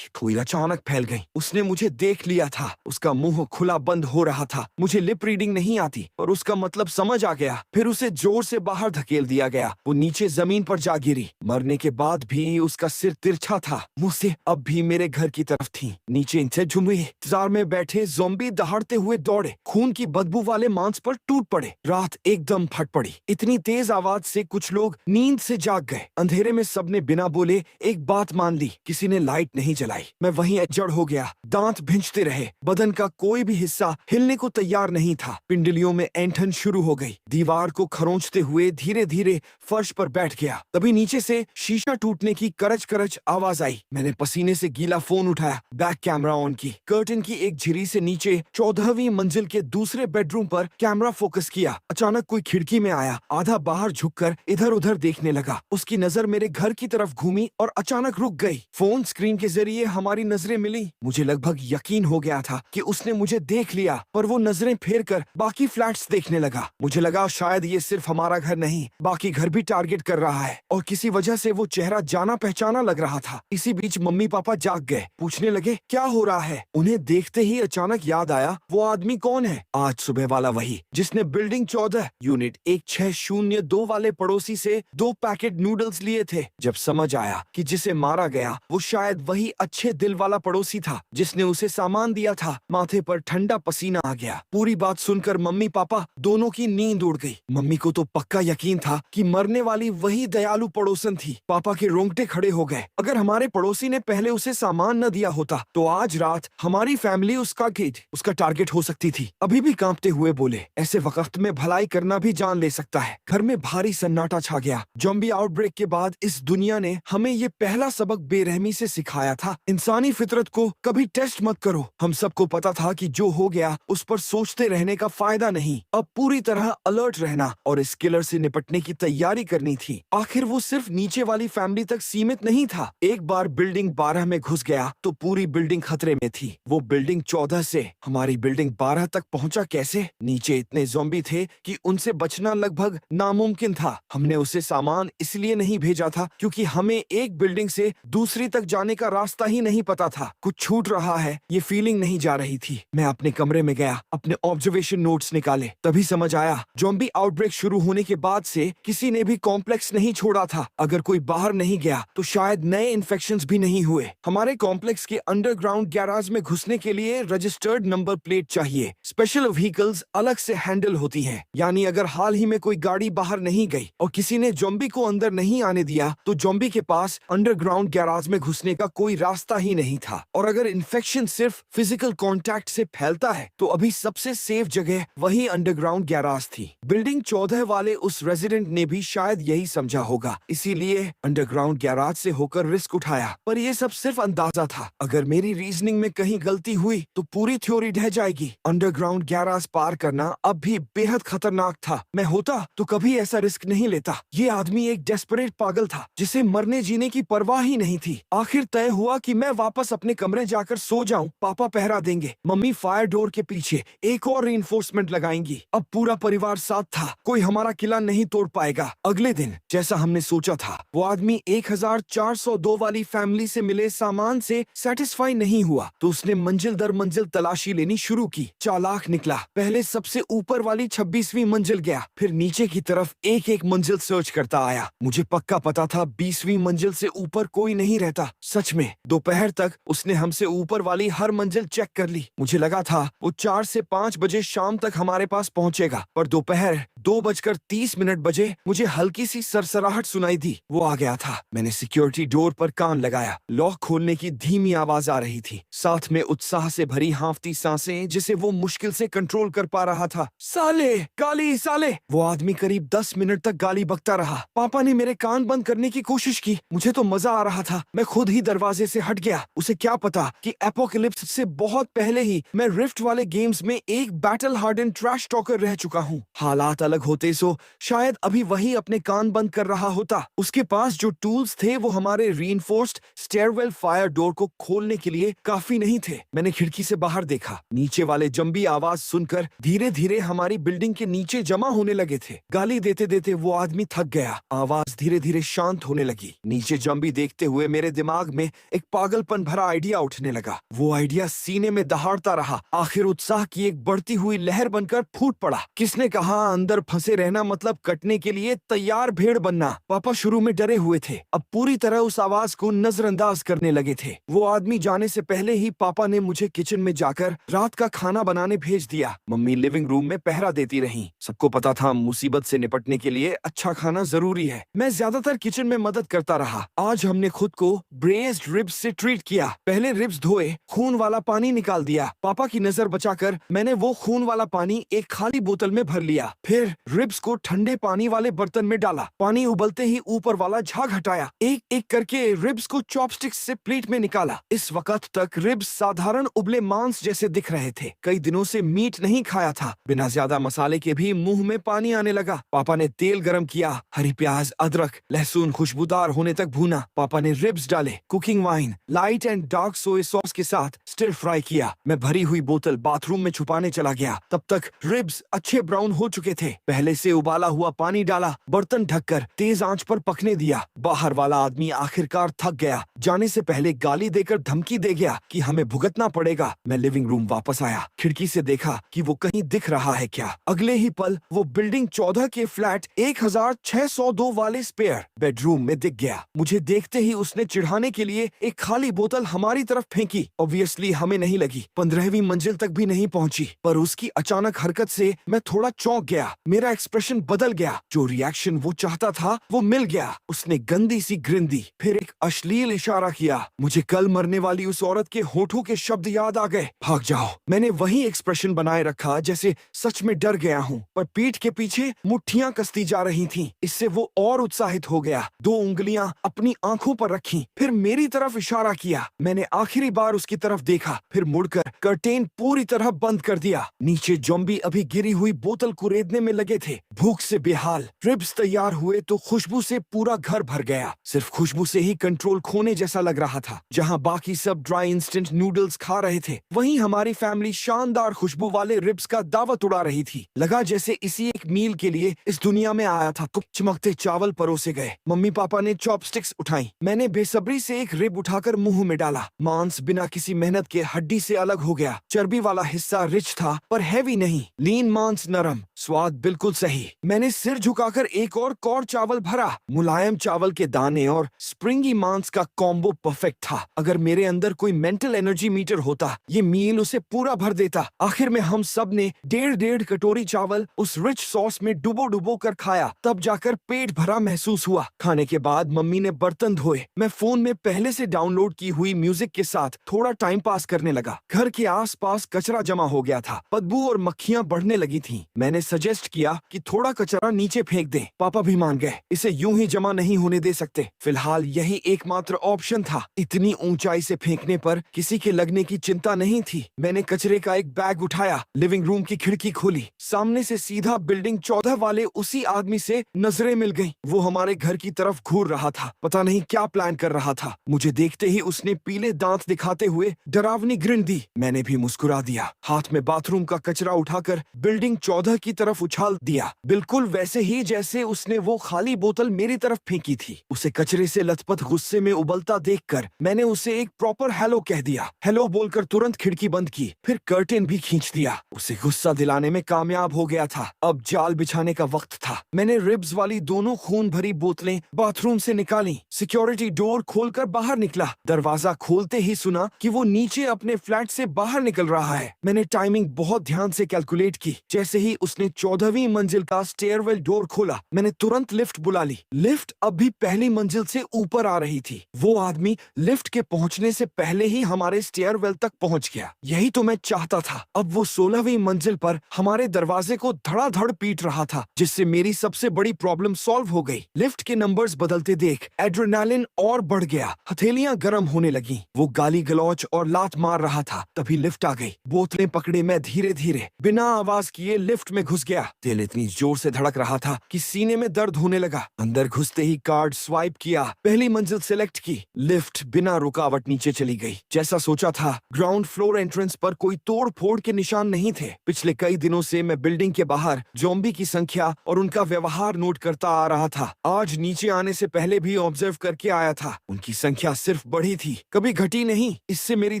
हुई अचानक फैल गईं। उसने मुझे देख लिया था। उसका मुंह खुला बंद हो रहा था। मुझे लिप रीडिंग नहीं आती पर उसका मतलब समझ आ गया। फिर उसे जोर से बाहर धकेल दिया गया। वो नीचे जमीन पर जा गिरी। मरने के बाद भी उसका सिर तिरछा था। मुझसे अब भी मेरे घर की तरफ थी। नीचे इंतजार में बैठे ज़ॉम्बी दहाड़ते हुए दौड़े। खून की बदबू वाले मांस पर टूट पड़े। रात एकदम फट पड़ी। इतनी तेज आवाज से कुछ लोग नींद से जाग गए। अंधेरे में सबने बिना बोले एक बात मान ली। किसी ने लाइट नहीं जलाई। मैं वहीं जड़ हो गया। दांत भिंचते रहे। बदन का कोई भी हिस्सा हिलने को तैयार नहीं था। पिंडलियों में ऐंठन शुरू हो गई। दीवार को खरोंचते हुए धीरे धीरे फर्श पर बैठ गया। तभी नीचे से शीशा टूटने की करच करच आवाज आई। मैंने पसीने से गीला फोन उठाया। बैक कैमरा ऑन की। कर्टन की एक झिरी से नीचे 14वीं मंजिल के दूसरे बेडरूम पर कैमरा फोकस किया। अचानक कोई खिड़की में आया। आधा बाहर झुककर इधर उधर देखने लगा। उसकी नजर मेरे घर की तरफ घूमी और अचानक रुक गई। फोन स्क्रीन के जरिए हमारी नजरें मिली। मुझे लगभग यकीन हो गया था कि उसने मुझे देख लिया, पर वो नजरें फेर कर बाकी फ्लैट्स देखने लगा। मुझे लगा शायद ये सिर्फ हमारा घर नहीं, बाकी घर भी टारगेट कर रहा है और किसी वजह से वो चेहरा जाना पहचाना लग रहा था। इसी बीच मम्मी पापा जाग गए। पूछने लगे क्या हो रहा है। उन्हें देखते ही अचानक याद आया वो आदमी कौन है। आज सुबह वाला वही जिसने बिल्डिंग 14 यूनिट 1602 वाले पड़ोसी से 2 पैकेट नूडल्स लिए थे। जब समझ आया कि जिसे मारा गया वो शायद वही अच्छे दिल वाला पड़ोसी था जिसने उसे सामान दिया था, माथे पर ठंडा पसीना आ गया। पूरी बात सुनकर मम्मी पापा दोनों की नींद उड़ गई। मम्मी को तो पक्का यकीन था कि मरने वाली वही दयालु पड़ोसन थी। पापा के रोंगटे खड़े हो गए। अगर हमारे पड़ोसी ने पहले उसे सामान न दिया होता तो आज रात हमारी फैमिली उसका टारगेट हो सकती थी। अभी भी कांपते हुए बोले, ऐसे वक्त में भलाई करना भी जान ले सकता है। घर में भारी सन्नाटा छा गया। ज़ॉम्बी आउटब्रेक के बाद इस दुनिया ने हमें ये पहला सबक बेरहमी से सिखाया था। इंसानी फितरत को कभी टेस्ट मत करो। हम सबको पता था कि जो हो गया उस पर सोचते रहने का फायदा नहीं। अब पूरी तरह अलर्ट रहना और इस किलर से निपटने की तैयारी करनी थी। आखिर वो सिर्फ नीचे वाली फैमिली तक सीमित नहीं था। एक बार बिल्डिंग 12 में घुस गया तो पूरी बिल्डिंग खतरे में थी। वो बिल्डिंग 14 से हमारी बिल्डिंग 12 तक पहुंचा कैसे? नीचे इतने ज़ॉम्बी थे कि उनसे बचना लगभग नामुमकिन था। हमने उसे सामान इसलिए नहीं भेजा था क्योंकि हमें एक बिल्डिंग से दूसरी तक जाने का रास्ता ही नहीं पता था। कुछ छूट रहा है ये फीलिंग नहीं जा रही थी। मैं अपने कमरे में गया, अपने ऑब्जर्वेशन नोट्स निकाले। तभी समझ आया ज़ॉम्बी आउटब्रेक शुरू होने के बाद से किसी ने भी कॉम्प्लेक्स नहीं छोड़ा था। अगर कोई बाहर नहीं गया तो शायद नए इन्फेक्शंस भी नहीं हुए। हमारे कॉम्प्लेक्स के अंडरग्राउंड गैराज में घुसने के लिए रजिस्टर्ड नंबर प्लेट चाहिए। स्पेशल व्हीकल्स अलग से हैंडल होती हैं। यानी अगर हाल ही में कोई गाड़ी बाहर नहीं गई और किसी ने ज़ॉम्बी को अंदर नहीं आने दिया तो ज़ॉम्बी के पास अंडरग्राउंड गैराज में घुसने का कोई रास्ता ही नहीं था। और अगर इन्फेक्शन सिर्फ फिजिकल कांटेक्ट से फैलता है तो अभी सबसे सेफ जगह वही अंडरग्राउंड गैराज थी। बिल्डिंग 14 वाले उस रेजिडेंट ने भी शायद यही समझा होगा, इसीलिए अंडरग्राउंड गैराज से होकर रिस्क उठाया। पर ये सब सिर्फ अंदाजा था। अगर मेरी रीजनिंग में कहीं गलती हुई तो पूरी थ्योरी ढह जाएगी। अंडरग्राउंड गैराज पार करना अब भी बेहद खतरनाक था। मैं होता तो कभी ऐसा रिस्क नहीं लेता। ये आदमी एक डेस्परेट पागल था जिसे मरने जीने की परवाह ही नहीं थी। आखिर तय हुआ कि मैं वापस अपने कमरे जाकर सो जाऊं। पापा पहरा देंगे, मम्मी फायर डोर के पीछे एक और रीइंफोर्समेंट लगाएंगी। अब पूरा परिवार साथ था, कोई हमारा किला नहीं तोड़ पाएगा। अगले दिन जैसा हमने सोचा था वो आदमी 1402 वाली फैमिली से मिले सामान से सेटिस्फाई नहीं हुआ तो उसने मंजिल दर मंजिल तलाशी लेनी शुरू की। चालाक निकला। पहले सबसे ऊपर वाली 26वीं मंजिल गया, फिर नीचे की तरफ एक एक मंजिल सर्च करता आया। मुझे पक्का पता था 20वीं मंजिल से ऊपर कोई नहीं रहता। सच में दोपहर तक उसने हमसे ऊपर वाली हर मंजिल चेक कर ली। मुझे लगा था वो 4 से 5 बजे शाम तक हमारे पास पहुंचेगा, पर दोपहर 2:30 मिनट बजे मुझे हल्की सी सरसराहट सुनाई दी। वो आ गया था। मैंने सिक्योरिटी डोर पर कान लगाया। लॉक खोलने की धीमी आवाज आ रही थी, साथ में उत्साह से भरी हांफती सांसें जिसे वो मुश्किल से कंट्रोल कर पा रहा था। साले, गाली साले। वो आदमी करीब 10 मिनट तक गाली बकता रहा। पापा ने मेरे कान बंद करने की कोशिश की। मुझे तो मजा आ रहा था। मैं खुद ही दरवाजे से हट गया। उसे क्या पता कि एपोकलिप्स से बहुत पहले ही मैं रिफ्ट वाले गेम्स में एक बैटल हार्डन ट्रैश टॉकर रह चुका हूँ। हालात अलग होते सो शायद अभी वही अपने कान बंद कर रहा होता। उसके पास जो टूल्स थे वो हमारे रीइंफोर्स्ड स्टेयरवेल फायर डोर को खोलने के लिए काफी नहीं थे। मैंने खिड़की से बाहर देखा। नीचे वाले जंबी आवाज सुनकर धीरे धीरे हमारी बिल्डिंग के नीचे जमा होने लगे थे। गाली देते देते वो आदमी थक गया। आवाज धीरे धीरे शांत होने लगी। नीचे जंबी देखते हुए मेरे दिमाग में एक पागलपन भरा आइडिया उठने लगा। वो आइडिया सीने में दहाड़ता रहा, आखिर उत्साह की एक बढ़ती हुई लहर बनकर फूट पड़ा। किसने कहा अंदर फंसे रहना मतलब कटने के लिए तैयार भेड़ बनना। पापा शुरू में डरे हुए थे, अब पूरी तरह उस आवाज को नजरअंदाज करने लगे थे। वो आदमी जाने से पहले ही पापा ने मुझे किचन में जाकर रात का खाना बनाने भेज दिया। मम्मी लिविंग रूम में पहरा देती रहीं। सबको पता था मुसीबत से निपटने के लिए अच्छा खाना जरूरी है। मैं ज्यादातर किचन में मदद करता रहा। आज हमने खुद को ब्रेस्ड रिब्स से ट्रीट किया। पहले रिब्स धोए, खून वाला पानी निकाल दिया। पापा की नजर बचाकर मैंने वो खून वाला पानी एक खाली बोतल में भर लिया। फिर रिब्स को ठंडे पानी वाले बर्तन में डाला। पानी उबलते ही ऊपर वाला झाग हटाया। एक एक करके रिब्स को चॉपस्टिक्स से प्लेट में निकाला। इस वक्त तक रिब्स साधारण उबले मांस जैसे दिख रहे थे। कई दिनों से मीट नहीं खाया था। बिना ज्यादा मसाले के भी मुंह में पानी आने लगा। पापा ने तेल गरम किया, हरी प्याज, अदरक, लहसुन खुशबूदार होने तक भूना। पापा ने रिब्स डाले, cooking wine, light and dark soya sauce के साथ स्टिर फ्राई किया। मैं भरी हुई बोतल बाथरूम में छुपाने चला गया। तब तक रिब्स अच्छे ब्राउन हो चुके थे। पहले से उबाला हुआ पानी डाला, बर्तन ढककर तेज आंच पर पकने दिया। बाहर वाला आदमी आखिरकार थक गया। जाने से पहले गाली देकर धमकी दे गया कि हमें भुगतना पड़ेगा। मैं लिविंग रूम वापस आया। खिड़की से देखा कि वो कहीं दिख रहा है क्या। अगले ही पल वो बिल्डिंग 14 के फ्लैट 1602 वाले स्पेयर बेडरूम में दिख गया। मुझे देखते ही उसने चिढ़ाने के लिए एक खाली बोतल हमारी तरफ फेंकी। ऑब्वियसली हमें नहीं लगी, 15वीं मंजिल तक भी नहीं पहुंची। पर उसकी अचानक हरकत से मैं थोड़ा चौंक गया। मेरा एक्सप्रेशन बदल गया। जो रिएक्शन वो चाहता था वो मिल गया। उसने गंदी सी ग्रिन दी, फिर एक अश्लील इशारा किया। मुझे कल मरने वाली उस औरत के होठों के शब्द याद आ गए, भाग जाओ। मैंने वही एक्सप्रेशन बनाए रखा जैसे सच में डर गया हूँ, पर पीठ के पीछे मुट्ठियां कसती जा रही थीं। इससे वो और उत्साहित हो गया। 2 उंगलियां अपनी आंखों पर रखी, फिर मेरी तरफ इशारा किया। मैंने आखिरी बार उसकी तरफ देखा, फिर मुड़कर कर्टेन पूरी तरह बंद कर दिया। नीचे जॉम्बी अभी गिरी हुई बोतल कुरेदने में लगे थे, भूख से बेहाल। रिब्स तैयार हुए तो खुशबू से पूरा घर भर गया। सिर्फ खुशबू से ही कंट्रोल खोने जैसा लग रहा था। जहां बाकी सब ड्राई इंस्टेंट नूडल्स खा रहे थे, वहीं हमारी फैमिली शानदार खुशबू वाले रिब्स का दावत उड़ा रही थी। लगा जैसे इसी एक मील के लिए इस दुनिया में आया था। चमकते चावल परोसे गए। मम्मी पापा ने चॉपस्टिक्स उठाई। मैंने बेसब्री से एक रिब उठाकर मुंह में डाला। मांस बिना किसी मेहनत के हड्डी से अलग हो गया। चर्बी वाला हिस्सा रिच था पर हैवी नहीं। लीन मांस नरम, स्वाद बिल्कुल सही। मैंने सिर झुकाकर एक और कौर चावल भरा। मुलायम चावल के दाने और स्प्रिंगी मांस का कॉम्बो परफेक्ट था। अगर मेरे अंदर कोई मेंटल एनर्जी मीटर होता, ये मील उसे पूरा भर देता। आखिर में हम सब ने 1.5 कटोरी चावल उस रिच सॉस में डुबो डुबो कर खाया। तब जाकर पेट भरा महसूस हुआ। खाने के बाद मम्मी ने बर्तन धोए। मैं फोन में पहले से डाउनलोड की हुई म्यूजिक के साथ थोड़ा टाइम पास करने लगा। घर के आसपास कचरा जमा हो गया था। बदबू और मक्खियां बढ़ने लगी थीं। मैंने सजेस्ट किया कि थोड़ा कचरा नीचे फेंक दें। पापा भी मान गए। इसे यूं ही जमा नहीं होने दे सकते। फिलहाल यही एकमात्र ऑप्शन था। इतनी ऊंचाई से फेंकने पर किसी के लगने की चिंता नहीं थी। मैंने कचरे का एक बैग उठाया, लिविंग रूम की खिड़की खोली। सामने से सीधा बिल्डिंग 14 वाले उसी आदमी से नजरें मिल गईं। वो हमारे घर की तरफ घूर रहा था। पता नहीं क्या प्लान कर रहा था। मुझे देखते ही उसने पीले दांत दिखाते हुए डरावनी ग्रिन दी। मैंने भी मुस्कुरा दिया। हाथ में बाथरूम का कचरा उठाकर बिल्डिंग 14 की तरफ उछाल दिया, बिल्कुल वैसे ही जैसे उसने वो खाली बोतल मेरी तरफ फेंकी थी। उसे कचरे से लथपथ गुस्से में उबलता देखकर मैंने उसे एक प्रॉपर हेलो कह दिया। हेलो बोलकर तुरंत खिड़की बंद की, फिर कर्टेन भी खींच दिया। उसे गुस्सा दिलाने में कामयाब हो गया था। अब जाल बिछाने का वक्त था। मैंने रिब्स वाली दोनों खून भरी बोतलें बाथरूम से निकाली। सिक्योरिटी डोर खोलकर बाहर निकला। दरवाजा खोलते ही सुना कि वो नीचे अपने फ्लैट से बाहर निकल रहा है। मैंने टाइमिंग बहुत ध्यान से कैलकुलेट की। जैसे ही उसने 14वीं मंजिल का स्टेयरवेल डोर खोला। मैंने तुरंत लिफ्ट बुला ली। लिफ्ट अभी पहली मंजिल से ऊपर आ रही थी। वो आदमी लिफ्ट के पहुंचने से पहले ही हमारे स्टेयरवेल तक पहुंच गया। यही तो मैं चाहता था। अब वो 16वीं मंजिल पर हमारे दरवाजे को धड़ाधड़ पीट रहा था, जिससे मेरी सबसे बड़ी प्रॉब्लम सॉल्व हो गई। लिफ्ट के नंबर्स बदलते देख एड्रेनालिन और बढ़ गया। हथेलियां गर्म होने लगी। वो गाली गलौज और लात मार रहा था। तभी लिफ्ट आ गई। बोतलें पकड़े मैं धीरे धीरे बिना आवाज किए लिफ्ट में घुस गया। दिल इतनी जोर से धड़क रहा था कि सीने में दर्द होने लगा। अंदर घुसते ही कार्ड स्वाइप किया, पहली मंजिल सेलेक्ट की। लिफ्ट बिना रुकावट नीचे चली गई। जैसा सोचा था, ग्राउंड फ्लोर एंट्रेंस पर कोई तोड़ फोड़ के निशान नहीं थे। पिछले कई दिनों से मैं बिल्डिंग के बाहर ज़ॉम्बी की संख्या और उनका व्यवहार नोट करता आ रहा था। आज नीचे आने से पहले भी ऑब्जर्व करके आया था। उनकी संख्या सिर्फ बढ़ी थी, कभी घटी नहीं। इससे मेरी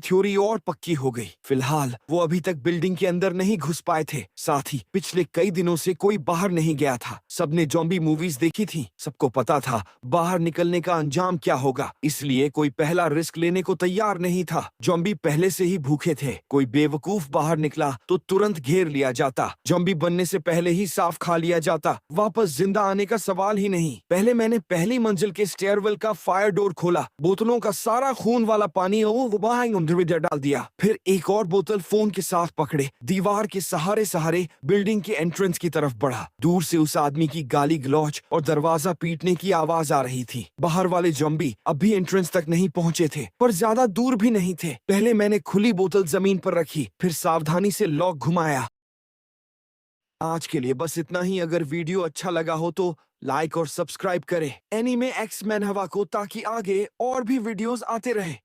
थ्योरी और पक्की हो गई। फिलहाल वो अभी तक बिल्डिंग के अंदर नहीं घुस पाए थे। साथ ही पिछले कई दिनों से कोई बाहर नहीं गया था। सबने ज़ॉम्बी मूवीज देखी थी। सबको पता था बाहर निकलने का अंजाम क्या होगा, इसलिए कोई पहला रिस्क लेने को तैयार नहीं था। ज़ॉम्बी पहले से ही भूखे थे। कोई बेवकूफ बाहर निकला तो तुरंत घेर लिया जाता। ज़ॉम्बी बनने से पहले ही साफ खा लिया जाता। वापस जिंदा आने का सवाल ही नहीं। पहले मैंने पहली मंजिल के स्टेयरवेल का फायर डोर खोला। बोतलों का सारा खून वाला पानी डाल दिया। फिर एक और बोतल फोन के साथ पकड़े दीवार के सहारे सहारे बिल्डिंग के एंट्रेंस की तरफ बढ़ा। दूर से उस आदमी की गाली गलौज और दरवाजा पीटने की आवाज आ रही थी। बाहर वाले ज़ॉम्बी अब भी एंट्रेंस तक नहीं पहुंचे थे, पर ज्यादा दूर भी नहीं थे। पहले मैंने खुली बोतल जमीन पर रखी, फिर सावधानी से लॉक घुमाया। आज के लिए बस इतना ही। अगर वीडियो अच्छा लगा हो तो लाइक और सब्सक्राइब करें एनीमे एक्स मैन हवा को, ताकि आगे और भी वीडियोस आते रहे।